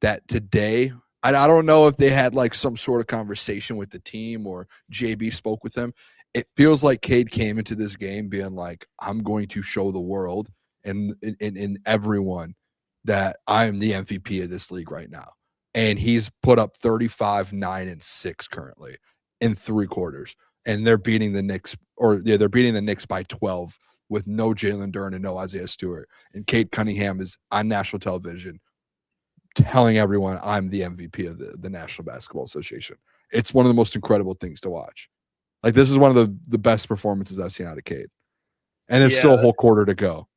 that today, I don't know if they had like some sort of conversation with the team or JB spoke with them. It feels like Cade came into this game being like, I'm going to show the world and everyone that I am the MVP of this league right now. And he's put up 35, 9, and 6 currently in 3 quarters. And they're beating the Knicks, they're beating the Knicks by 12 with no Jalen Duren and no Isaiah Stewart. And Cade Cunningham is on national television telling everyone I'm the MVP of the National Basketball Association. It's one of the most incredible things to watch. Like, this is one of the best performances I've seen out of Cade. And there's still a whole quarter to go.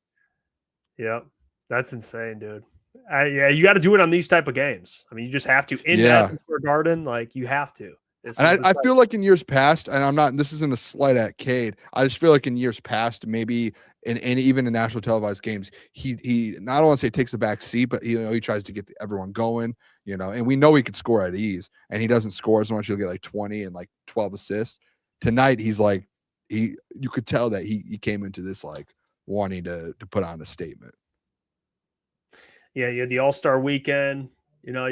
Yeah, that's insane, dude. You got to do it on these type of games. I mean, you just have to. In Madison Square Garden, like, you have to. And I feel like in years past, and this isn't a slight at Cade, I just feel like in years past, maybe in even in national televised games, he not only say takes a back seat, but he tries to get everyone going, and we know he could score at ease, and he doesn't score as much. He'll get like 20 and like 12 assists. Tonight, he's like, you could tell that he came into this like wanting to put on a statement. Yeah, you had the All-Star weekend. Now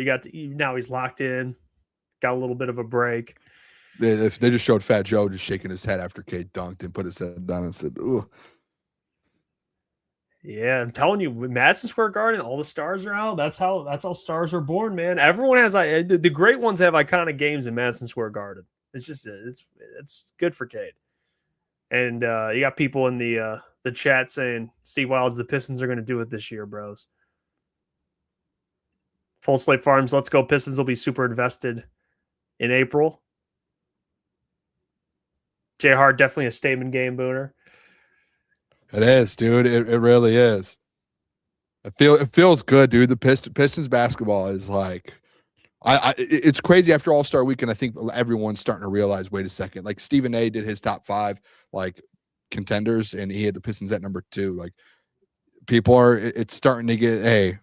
he's locked in. Got a little bit of a break. They just showed Fat Joe just shaking his head after Cade dunked and put his head down and said, "Ooh." Yeah, I'm telling you, with Madison Square Garden, all the stars are out. That's how stars are born, man. Everyone has the great ones have iconic games in Madison Square Garden. It's just it's good for Cade. And you got people in the chat saying, Steve Wilds, the Pistons are going to do it this year, bros. Full Slate Farms, let's go. Pistons will be super invested in April. Jay Hart, definitely a statement game, Booner. It is, dude. It really is. It feels good, dude. The Pistons basketball is like, it's crazy after All-Star Weekend. I think everyone's starting to realize, wait a second. Like Stephen A did his top 5 like contenders, and he had the Pistons at number 2. Like it's starting to get, hey,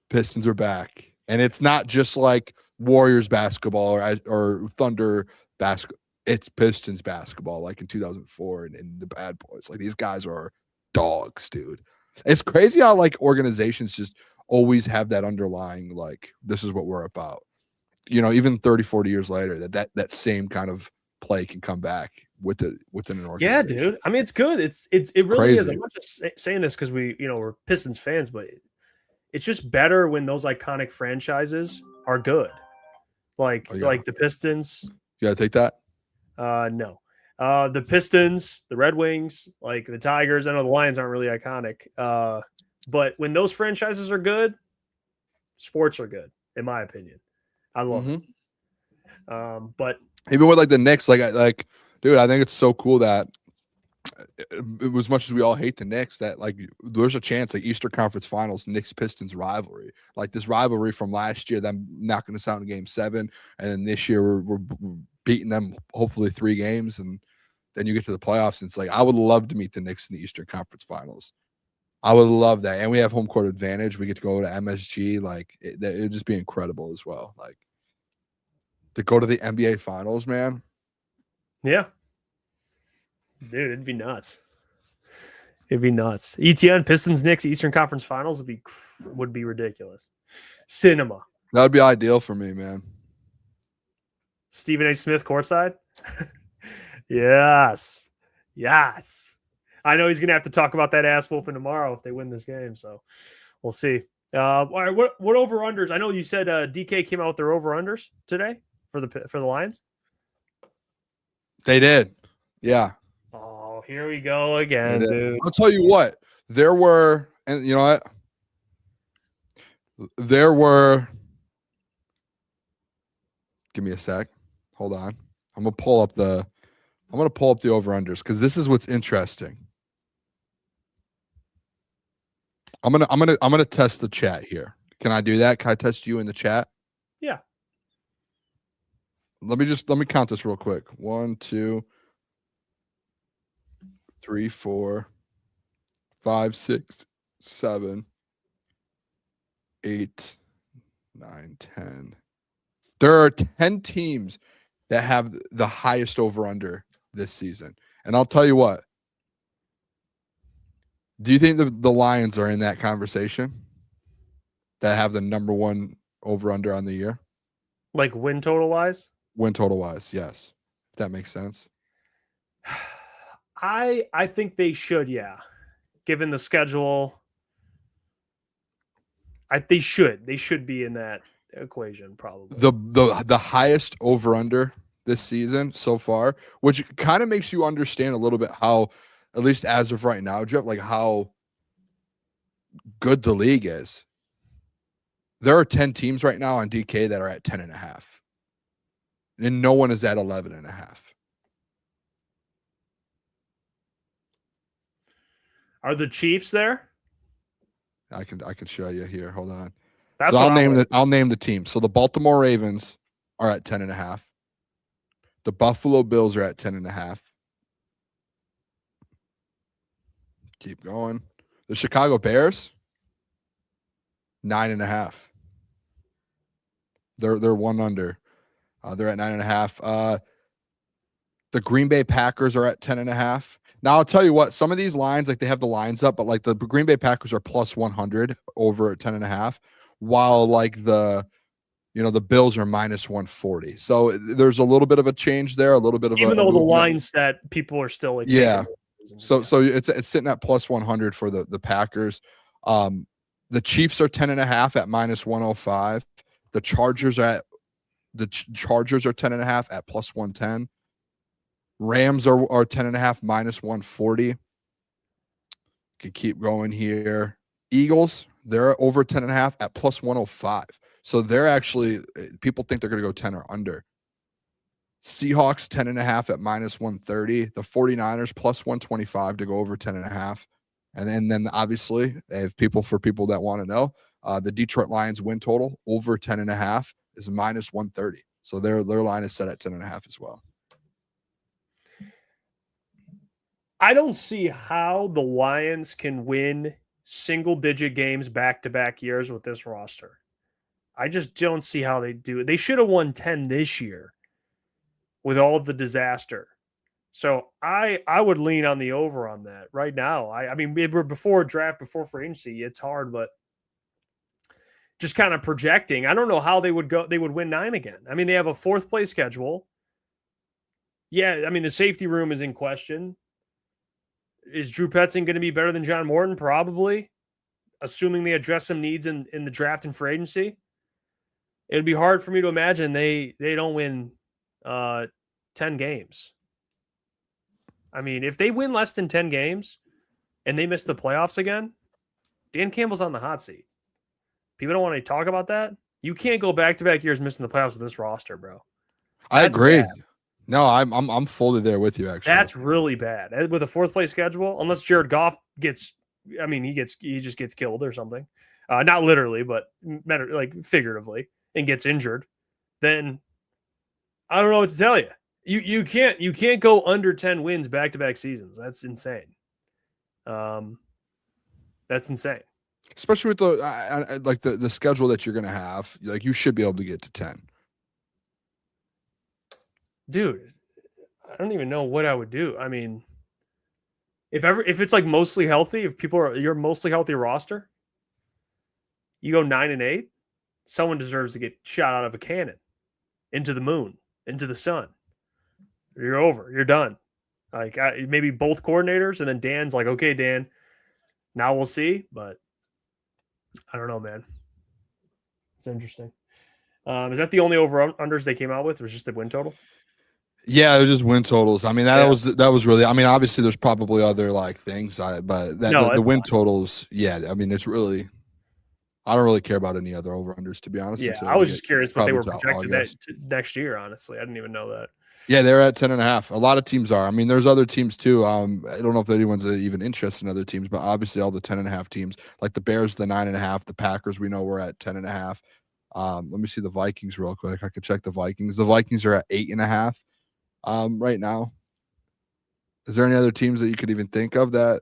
Pistons are back. And it's not just like Warriors basketball or Thunder basketball. It's Pistons basketball, like in 2004 and the Bad Boys. Like, these guys are dogs, dude. It's crazy how like organizations just always have that underlying, like, this is what we're about. Even 30, 40 years later, that same kind of play can come back within an organization. Yeah, dude. I mean, it's good. It really crazy. is. I'm not just saying this because we're Pistons fans, but it's just better when those iconic franchises are good. Like the Pistons. You gotta take that? No. The Pistons, the Red Wings, like the Tigers. I know the Lions aren't really iconic. But when those franchises are good, sports are good, in my opinion. I love it. But even with like the Knicks, like dude, I think it's so cool that as much as we all hate the Knicks, that like there's a chance like Eastern Conference Finals, Knicks Pistons rivalry, like this rivalry from last year, them knocking us out in Game 7, and then this year we're beating them hopefully 3 games, and then you get to the playoffs, and it's like I would love to meet the Knicks in the Eastern Conference Finals. I would love that, and we have home court advantage. We get to go to MSG, like it'd just be incredible as well. Like to go to the NBA Finals, man. Yeah. Dude, it'd be nuts. It'd be nuts. ETN, Pistons, Knicks, Eastern Conference Finals would be ridiculous. Cinema. That would be ideal for me, man. Stephen A. Smith courtside? Yes. I know he's going to have to talk about that ass whooping tomorrow if they win this game, so we'll see. All right, what over-unders? I know you said DK came out with their over-unders today for the Lions. They did. Yeah. Oh, here we go again, dude. I'll tell you what. There were, and you know what? There were. Give me a sec. Hold on. I'm gonna pull up the over-unders because this is what's interesting. I'm gonna test the chat here. Can I do that? Can I test you in the chat? Yeah. Let me count this real quick. 1, 2, 3, 4, 5, 6, 7, 8, 9, 10. There are 10 teams that have the highest over-under this season. And I'll tell you what. Do you think the Lions are in that conversation that have the number one over-under on the year? Like win total wise? Win total wise, yes. If that makes sense. I think they should, yeah. Given the schedule, they should be in that equation probably. The highest over-under this season so far, which kind of makes you understand a little bit how, at least as of right now, Jeff, like how good the league is. There are 10 teams right now on DK that are at 10.5. And no one is at 11.5. Are the Chiefs there? I can show you here. Hold on. That's so what I'll name the team. So the Baltimore Ravens are at 10.5. The Buffalo Bills are at 10.5. Keep going. The Chicago Bears, 9.5. They're one under. They're at 9.5. The Green Bay Packers are at 10.5. Now I'll tell you what, some of these lines, like they have the lines up, but like the Green Bay Packers are plus 100 over at 10.5, while like the Bills are minus 140. So there's a little bit of a change there, a little bit of even though the line set, people are still like So it's sitting at plus 100 for the Packers. The Chiefs are 10.5 at minus 105. The Chargers are 10.5 at plus 110. Rams are 10.5 minus 140. Could keep going here. Eagles, they're over 10.5 at plus 105. So they're actually, people think they're going to go 10 or under. Seahawks 10.5 at minus 130. The 49ers plus 125 to go over 10.5. And then obviously, if people that want to know, the Detroit Lions win total over 10.5 is minus 130. So their line is set at 10.5 as well. I don't see how the Lions can win single-digit games back-to-back years with this roster. I just don't see how they do it. They should have won 10 this year with all of the disaster. So I would lean on the over on that right now. I mean, we're before draft, before free agency. It's hard, but just kind of projecting. I don't know how they would go. They would win 9 again. I mean, they have a 4th place schedule. Yeah, I mean, the safety room is in question. Is Drew Petzing going to be better than John Morton? Probably, assuming they address some needs in the draft and free agency. It would be hard for me to imagine they don't win 10 games. I mean, if they win less than 10 games and they miss the playoffs again, Dan Campbell's on the hot seat. People don't want to talk about that. You can't go back-to-back years missing the playoffs with this roster, bro. I agree. Bad. No, I'm fully there with you, actually. That's really bad. With a 4th place schedule, unless Jared Goff he just gets killed or something. Not literally, but like figuratively, and gets injured, then I don't know what to tell you. You can't go under 10 wins back-to-back seasons. That's insane. That's insane. Especially with the schedule that you're going to have. Like, you should be able to get to 10. Dude, I don't even know what I would do. I mean, if it's like mostly healthy, if you're mostly healthy roster, you go 9-8, someone deserves to get shot out of a cannon into the moon, into the sun. You're over. You're done. Like maybe both coordinators, and then Dan's like, okay, Dan, now we'll see. But I don't know, man. It's interesting. Is that the only over-unders they came out with? It was just the win total? Yeah, it was just win totals. I mean, that was really. I mean, obviously, there's probably other like things, but the win totals. Yeah, I mean, it's really. I don't really care about any other over-unders, to be honest. Yeah, I was just curious what they were projected next year. Honestly, I didn't even know that. Yeah, they're at 10.5. A lot of teams are. I mean, there's other temes too. I don't know if anyone's even interested in other teams, but obviously all the 10.5 teams, like the Bears, the 9.5, the Packers, we know we're at 10.5. Let me see the Vikings real quick. I could check the Vikings. The Vikings are at 8.5 right now. Is there any other teams that you could even think of that?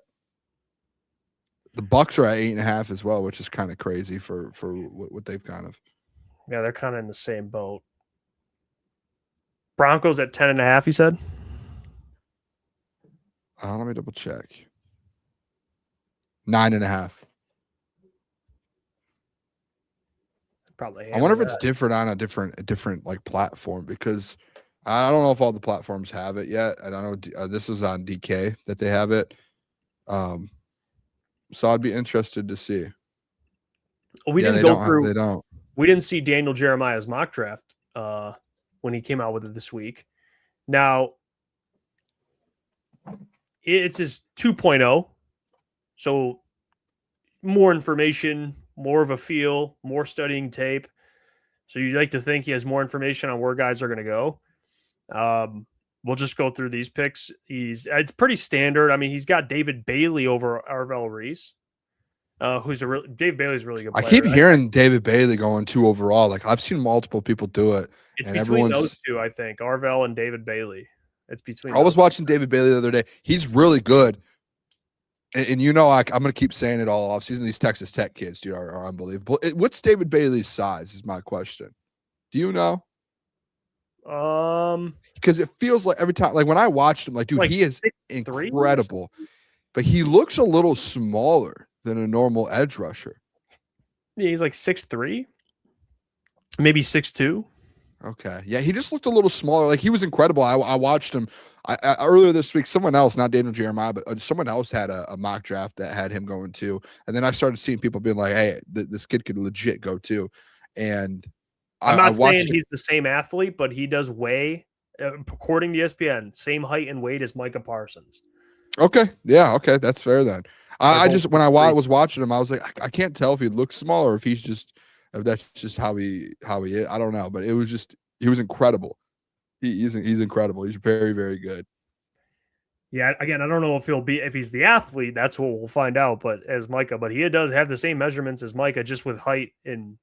The Bucks are at 8.5 as well, which is kind of crazy for what they've kind of. Yeah, they're kind of in the same boat. Broncos at 10.5. You said. Let me double check. 9.5. Probably. I wonder if it's different on a different like platform, because I don't know if all the platforms have it yet. I don't know. This is on DK that they have it. So I'd be interested to see. We didn't go through. They don't. We didn't see Daniel Jeremiah's mock draft when he came out with it this week. Now, it's his 2.0, so more information, more of a feel, more studying tape. So you'd like to think he has more information on where guys are going to go. We'll just go through these picks. It's pretty standard. I mean, he's got David Bailey over Arvell Reese, David Bailey's a really good player. I keep hearing David Bailey going 2 overall. Like, I've seen multiple people do it. It's between those two, I think, Arvell and David Bailey. It's between. I was watching David Bailey the other day. He's really good. And you know, I'm going to keep saying it all offseason. These Texas Tech kids, dude, are unbelievable. What's David Bailey's size is my question. Do you know? Because it feels like every time, like when I watched him, like, dude, he is incredible. But he looks a little smaller than a normal edge rusher. Yeah, he's like 6'3", maybe 6'2". Okay. Yeah, he just looked a little smaller. Like, he was incredible. I watched him. I earlier this week, someone else, not Daniel Jeremiah, but someone else had a mock draft that had him going 2. And then I started seeing people being like, hey, this kid could legit go 2. And I'm not saying he's the same athlete, but he does weigh, according to ESPN, same height and weight as Micah Parsons. Okay. Yeah. Okay. That's fair then. I just, when I was watching him, I was like, I can't tell if he looks small or if that's just how he is. I don't know, but it was just, he was incredible. He's incredible. He's very, very good. Yeah. Again, I don't know if he's the athlete. That's what we'll find out. But as Micah, but he does have the same measurements as Micah, just with height and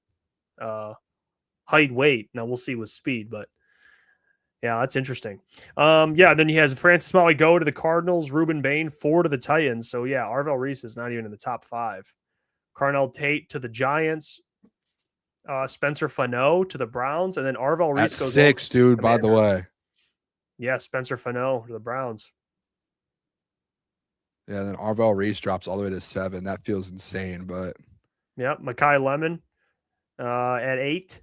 weight. Now we'll see with speed, but yeah, that's interesting. Then he has Francis Motley go to the Cardinals, Ruben Bain 4 to the Titans. So yeah, Arvell Reese is not even in the top 5. Carnell Tate to the Giants. Spencer Fano to the Browns, and then Arvell Reese goes 6, dude. By the way, yeah, Spencer Fano to the Browns. Yeah, and then Arvell Reese drops all the way to 7. That feels insane, but yeah, Mekhi Lemon at 8.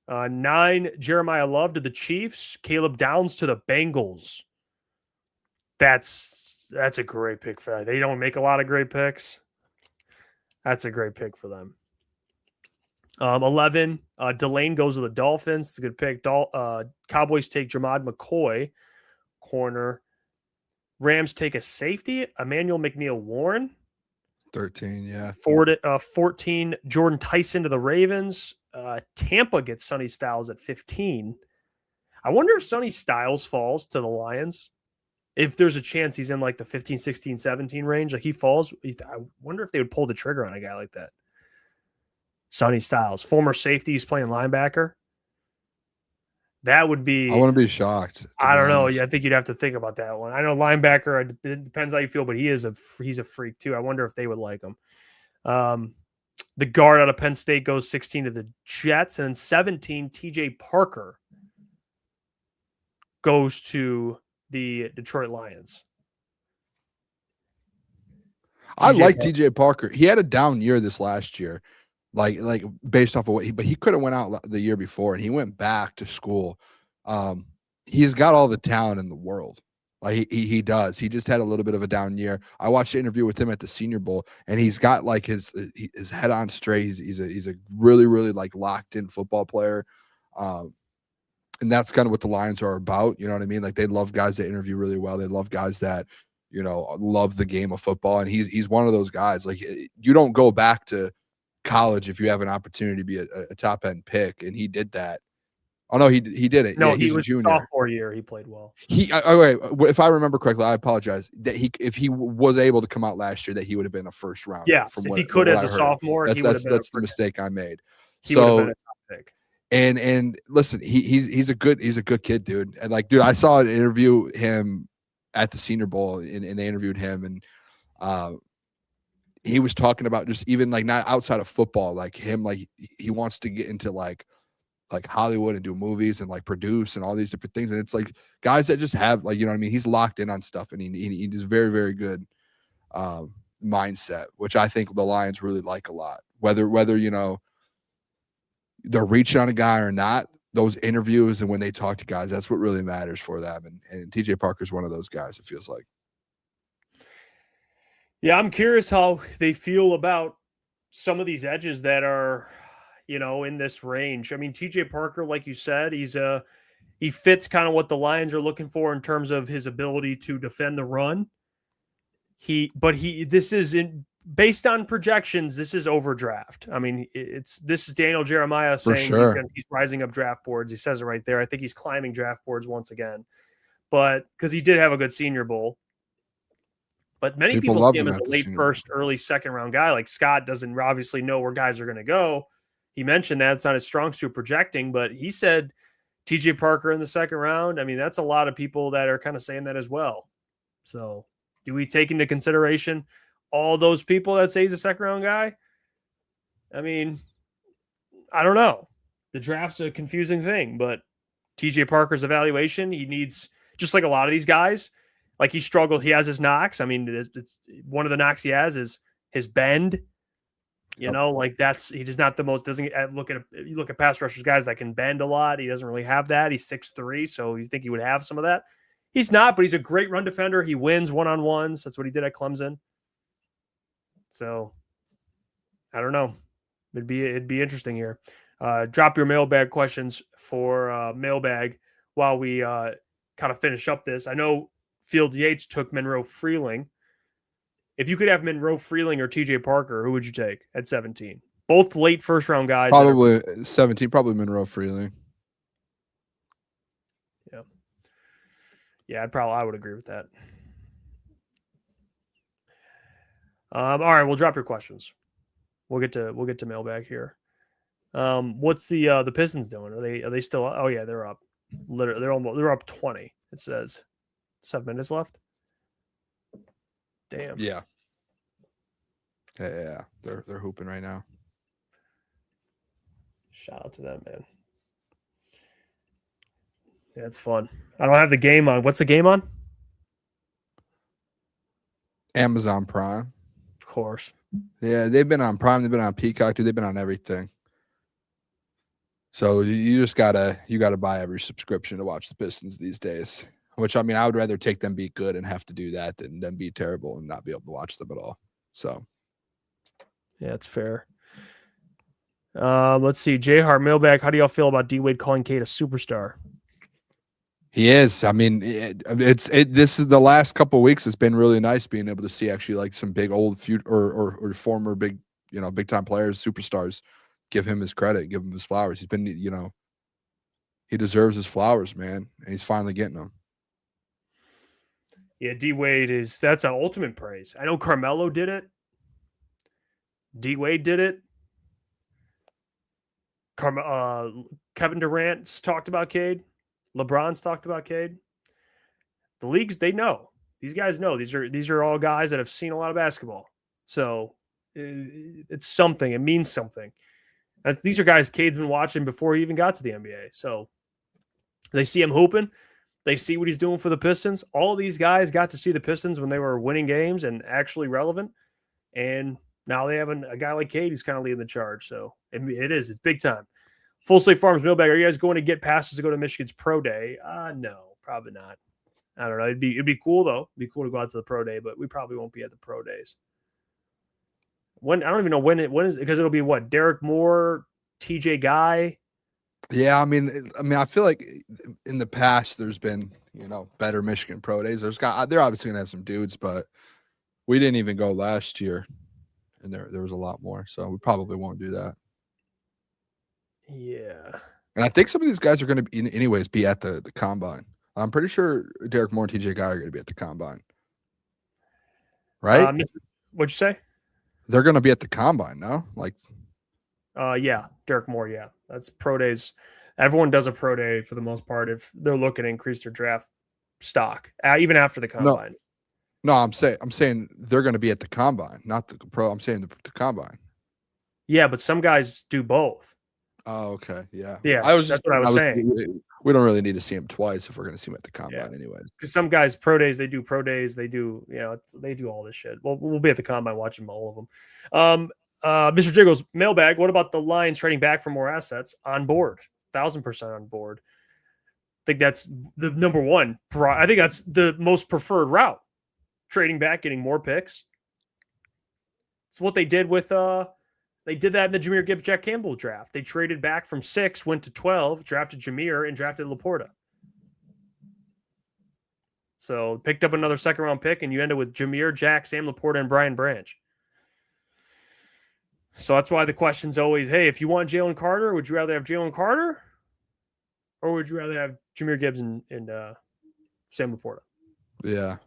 9, Jeremiah Love to the Chiefs. Caleb Downs to the Bengals. That's a great pick for that. They don't make a lot of great picks. That's a great pick for them. 11, Delane goes to the Dolphins. It's a good pick. Cowboys take Jamad McCoy, corner. Rams take a safety, Emmanuel McNeil-Warren. 13, yeah. 14, Jordan Tyson to the Ravens. Tampa gets Sonny Styles at 15. I wonder if Sonny Styles falls to the Lions. If there's a chance he's in like the 15, 16, 17 range, like he falls. I wonder if they would pull the trigger on a guy like that. Sonny Styles, former safety, he's playing linebacker. That would be. I wouldn't be shocked. I don't know. Yeah, I think you'd have to think about that one. I know linebacker. It depends how you feel, but he's a freak too. I wonder if they would like him. The guard out of Penn State goes 16 to the Jets, and then 17, T.J. Parker goes to the Detroit Lions. I like T.J. Parker. He had a down year this last year. Like based off of but he could have went out the year before, and he went back to school. He's got all the talent in the world. Like he does. He just had a little bit of a down year. I watched the interview with him at the Senior Bowl, and he's got like his head on straight. He's a really, really like locked in football player. And that's kind of what the Lions are about. You know what I mean? Like, they love guys that interview really well. They love guys that, you know, love the game of football. And he's one of those guys. Like, you don't go back to college if you have an opportunity to be a top end pick, and he did that. Oh no, he did it. No, yeah, he was a junior. Sophomore year. He played well. If I remember correctly, I apologize. That if he was able to come out last year, that he would have been a first round. Yeah, if he could as a sophomore, that's the mistake I made. He would have been a top pick. And listen, he's a good kid, dude. And like, dude, I saw an interview him at the Senior Bowl, and they interviewed him, and he was talking about just even like not outside of football, like him, like he wants to get into like Hollywood and do movies and like produce and all these different things. And it's like guys that just have like, you know what I mean? He's locked in on stuff and he does very, very good mindset, which I think the Lions really like a lot. Whether, you know, they're reaching on a guy or not, those interviews and when they talk to guys, that's what really matters for them. And TJ Parker's one of those guys, it feels like. Yeah, I'm curious how they feel about some of these edges that are, you know, in this range. I mean, TJ Parker, like you said, he fits kind of what the Lions are looking for in terms of his ability to defend the run. This is based on projections. This is overdraft. I mean, this is Daniel Jeremiah saying he's rising up draft boards. He says it right there. I think he's climbing draft boards once again, but because he did have a good Senior Bowl. But many people see him as a late first, early second round guy. Like Scott doesn't obviously know where guys are going to go. He mentioned that it's not his strong suit projecting, but he said TJ Parker in the second round. I mean, that's a lot of people that are kind of saying that as well. So do we take into consideration all those people that say he's a second round guy? I mean, I don't know. The draft's a confusing thing, but TJ Parker's evaluation, he needs, just like a lot of these guys, like he struggled. He has his knocks. I mean, it's one of the knocks he has is his bend. You know, like he does not the most, doesn't you look at pass rushers, guys that can bend a lot. He doesn't really have that. He's 6'3", so you think he would have some of that. He's not, but he's a great run defender. He wins one-on-ones. That's what he did at Clemson. So I don't know. It'd be interesting here. Drop your mailbag questions for mailbag while we kind of finish up this. I know Field Yates took Monroe Freeling. If you could have Monroe Freeling or TJ Parker, who would you take at 17? Both late first round guys. Probably 17, probably Monroe Freeling. Yeah. Yeah, I would agree with that. All right, we'll drop your questions. We'll get to mailbag here. What's the Pistons doing? Are they still? Oh yeah, they're up. Literally, they're up 20. It says 7 minutes left. Damn. Yeah. Yeah. They're hooping right now. Shout out to them, man. Yeah, it's fun. I don't have the game on. What's the game on? Amazon Prime. Of course. Yeah, they've been on Prime. They've been on Peacock. Dude, they've been on everything. So you just gotta buy every subscription to watch the Pistons these days. Which, I mean, I would rather take them be good and have to do that than them be terrible and not be able to watch them at all. So, yeah, it's fair. Let's see. J Hart mailbag. How do y'all feel about D Wade calling Cade a superstar? He is. I mean, this is the last couple of weeks. It's been really nice being able to see actually like some big old or former big time players, superstars, give him his credit, give him his flowers. He's been, he deserves his flowers, man, and he's finally getting them. Yeah, D Wade that's an ultimate praise. I know Carmelo did it. D Wade did it. Kevin Durant's talked about Cade. LeBron's talked about Cade. The leagues, they know. These guys know. These are all guys that have seen a lot of basketball. So it's something. It means something. These are guys Cade's been watching before he even got to the NBA. So they see him hooping. They see what he's doing for the Pistons. All of these guys got to see the Pistons when they were winning games and actually relevant. And now they have a guy like Cade who's kind of leading the charge. So it's big time. Full Slate Farms mailbag. Are you guys going to get passes to go to Michigan's Pro Day? No, probably not. I don't know. It'd be cool though. It'd be cool to go out to the Pro Day, but we probably won't be at the Pro Days. I don't even know when is because it'll be what? Derek Moore, TJ Guy. Yeah, I mean, I feel like in the past there's been, better Michigan Pro Days. They're obviously gonna have some dudes, but we didn't even go last year, and there was a lot more. So we probably won't do that. Yeah, and I think some of these guys are gonna be at the combine. I'm pretty sure Derek Moore and TJ Guy are gonna be at the combine, right? What'd you say? They're gonna be at the combine, no? Yeah, Derek Moore. Yeah, that's Pro Days. Everyone does a Pro Day for the most part if they're looking to increase their draft stock, even after the combine. No, I'm saying they're going to be at the combine, not the pro. I'm saying the combine. Yeah, but some guys do both. Oh, okay. Yeah. Yeah, that's what I was saying. We don't really need to see him twice if we're going to see him at the combine anyways. Because some guys pro days, they do pro days, they do, they do all this shit. Well, we'll be at the combine watching all of them. Mr. Jiggles, mailbag. What about the Lions trading back for more assets? On board, 1,000% on board. I think that's the number one. I think that's the most preferred route. Trading back, getting more picks. It's what they did with they did that in the Jahmyr Gibbs, Jack Campbell draft. They traded back from 6, went to 12, drafted Jahmyr, and drafted Laporta. So picked up another second-round pick, and you ended with Jahmyr, Jack, Sam Laporta, and Brian Branch. So that's why the question's always, hey, if you want Jalen Carter, would you rather have Jalen Carter? Or would you rather have Jahmyr Gibbs and Sam Laporta? Yeah.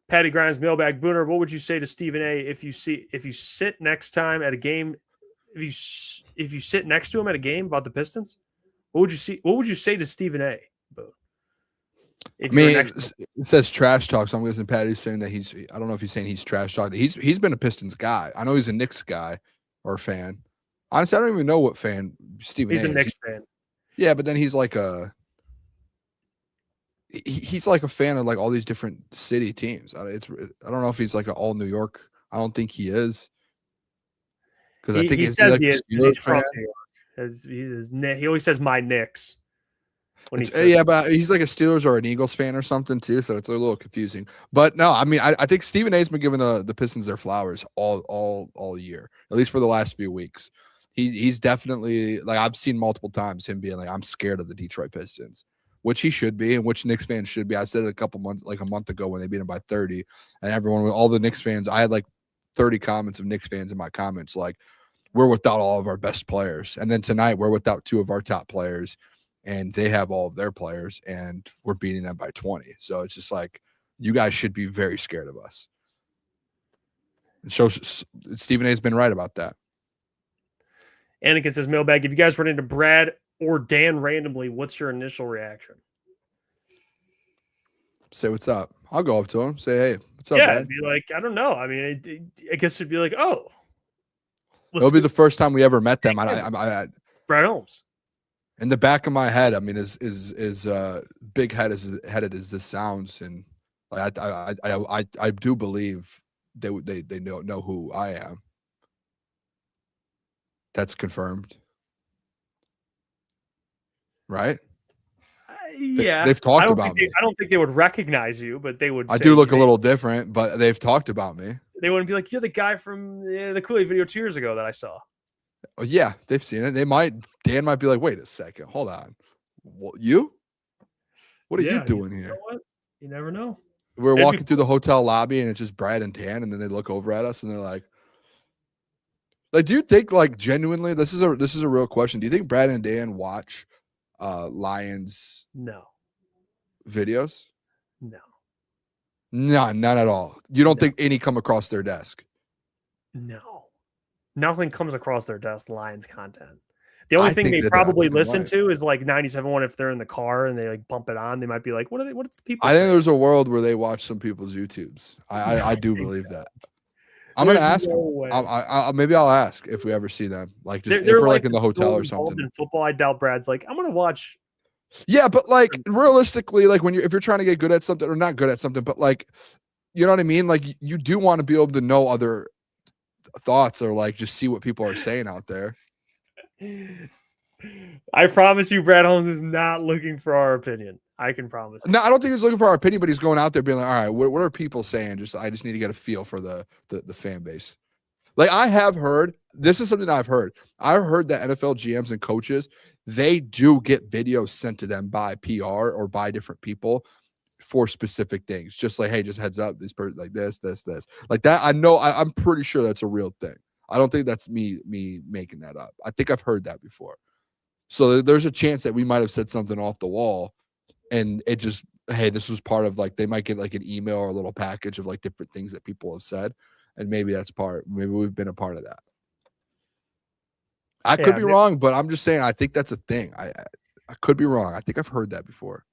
Patty Grimes, mailbag. Booner, what would you say to Stephen A. if you sit next time at a game? If you sit next to him at a game about the Pistons, what would you say to Stephen A. It says trash talk, so I'm guessing Patty's saying that I don't know if he's saying he's trash talk. He's been a Pistons guy. I know he's a Knicks guy or fan. Honestly, I don't even know what fan Stephen A. He's a Knicks fan. Yeah, but then he's like he's like a fan of like all these different city teams. I don't know if he's like an all New York. I don't think he is. Because I think he says he is. He's from New York. He always says my Knicks. But he's like a Steelers or an Eagles fan or something too, so it's a little confusing. But no, I mean, I think Stephen A's been giving the Pistons their flowers all year, at least for the last few weeks. He's definitely, like, I've seen multiple times him being like, I'm scared of the Detroit Pistons, which he should be, and which Knicks fans should be. I said it a month ago when they beat him by 30, and all the Knicks fans, I had like 30 comments of Knicks fans in my comments, like, we're without all of our best players, and then tonight we're without 2 of our top players. And they have all of their players, and we're beating them by 20. So it's just like, you guys should be very scared of us. And so Stephen A. has been right about that. Anakin says, mailbag, if you guys run into Brad or Dan randomly, what's your initial reaction? Say what's up. I'll go up to him. Say, hey, what's up, yeah, Brad? It'd be like, I don't know. I mean, I guess it'd be like, oh. It'll be the first time we ever met them. Brad Holmes. In the back of my head, I mean, is big headed as this sounds, and like I do believe they know who I am. That's confirmed, right? Yeah, they've talked about me. I don't think they would recognize you, but they would. I do look a little different, but they've talked about me. They wouldn't be like, you're the guy from the Kool-Aid video 2 years ago that I saw. Oh, yeah, they've seen it. Dan might be like, wait a second, hold on. What are you doing here? You know what? You never know. We're walking through the hotel lobby and it's just Brad and Dan, and then they look over at us and they're like, do you think, like, genuinely, this is a real question. Do you think Brad and Dan watch Lions videos? No. No, none at all. You don't think any come across their desk? No. Nothing comes across their desk Lions content. The only thing they probably listen to is like 97.1 if they're in the car and they like bump it on. They might be like, what's the people saying? Think there's a world where they watch some people's YouTubes. I do believe that. I'm going to ask them. Maybe I'll ask if we ever see them. Like, just if we're like in the hotel or something. In football, I doubt Brad's like, I'm going to watch. Yeah, but like realistically, like if you're trying to get good at something or not good at something, but like, you know what I mean? Like you do want to be able to know other thoughts or like just see what people are saying out there. I promise you, Brad Holmes is not looking for our opinion. I can promise. No, I don't think he's looking for our opinion, but he's going out there being like, all right, what are people saying? I just need to get a feel for the fan base. Like I have heard, this is something I've heard. I've heard that NFL GMs and coaches, they do get videos sent to them by PR or by different people for specific things. Just like, hey, just heads up, this person like this, like that. I know, I'm pretty sure that's a real thing. I don't think that's me making that up. I think I've heard that before. So there's a chance that we might have said something off the wall and it just, hey, this was part of like, they might get like an email or a little package of like different things that people have said. And maybe maybe we've been a part of that. I could be wrong, but I'm just saying, I think that's a thing. I could be wrong. I think I've heard that before.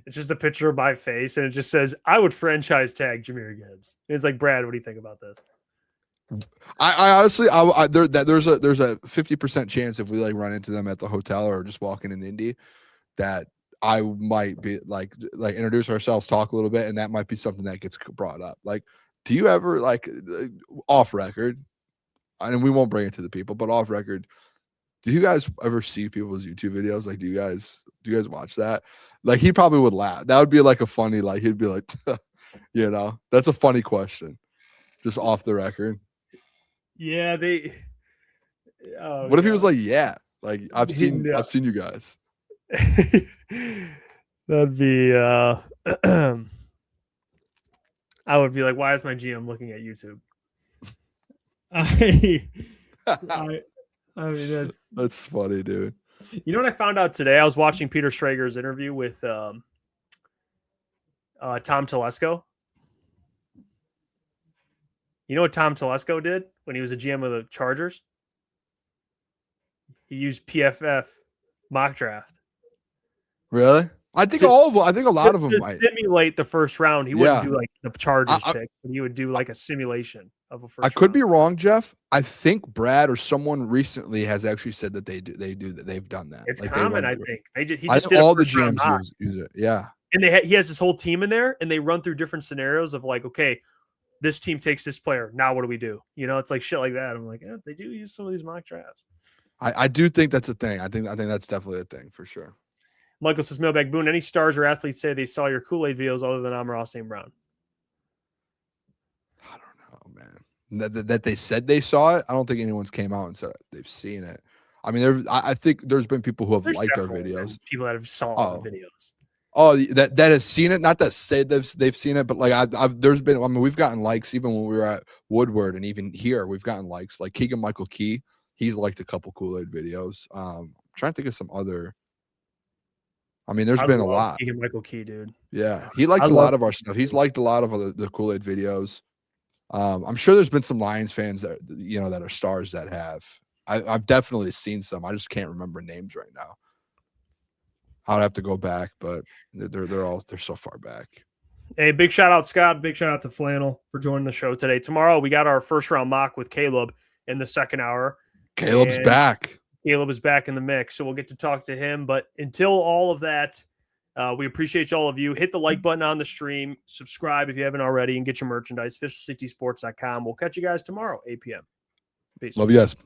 It's just a picture of my face, and it just says, "I would franchise tag Jahmyr Gibbs." And it's like, Brad, what do you think about this? I honestly, there's a 50% chance if we like run into them at the hotel or just walking in Indy, that I might be like introduce ourselves, talk a little bit, and that might be something that gets brought up. Like, do you ever like off record? And we won't bring it to the people, but off record, do you guys ever see people's YouTube videos? Like, do you guys watch that? Like, he probably would laugh. That would be like a funny, like, he'd be like, that's a funny question, just off the record. Yeah, what if he was like, yeah, like I've seen you guys. That'd be I would be like, why is my GM looking at YouTube? I mean, that's funny, dude. You know what I found out today? I was watching Peter Schrager's interview with Tom Telesco. You know what Tom Telesco did when he was a GM of the Chargers? He used PFF mock draft. Really? I think a lot of them might simulate the first round. He wouldn't do like the Chargers pick, but he would do like a simulation of a first. I could be wrong, Jeff. I think Brad or someone recently has actually said that they've done that. It's like common, I think. He I just think did all the GMs use it. Yeah. And he has this whole team in there, and they run through different scenarios of like, okay, this team takes this player. Now what do we do? It's like shit like that. I'm like, yeah, they do use some of these mock drafts. I do think that's a thing. I think that's definitely a thing for sure. Michael says, mailbag Boone, any stars or athletes say they saw your Kool-Aid videos other than Amon-Ra St. Brown? I don't know, man. That they said they saw it. I don't think anyone's came out and said they've seen it. I mean, I think there's been people who have liked our videos. People that have saw the videos. Oh, that has seen it. Not that say they've seen it, but like there's been. I mean, we've gotten likes even when we were at Woodward, and even here we've gotten likes. Like Keegan Michael Key, he's liked a couple Kool-Aid videos. I'm trying to think of some other. I mean, there's been a lot. Keegan Michael Key, dude. Yeah, he likes a lot of our stuff. He's liked a lot of the Kool-Aid videos. I'm sure there's been some Lions fans that that are stars that have. I've definitely seen some. I just can't remember names right now. I'd have to go back, but they're so far back. Hey, big shout out, Scott. Big shout out to Flannel for joining the show today. Tomorrow we got our first round mock with Caleb in the second hour. Caleb's back. Caleb is back in the mix, so we'll get to talk to him. But until all of that, we appreciate all of you. Hit the like button on the stream, subscribe if you haven't already, and get your merchandise. officialctsports.com. We'll catch you guys tomorrow, 8 p.m. Peace. Love you guys.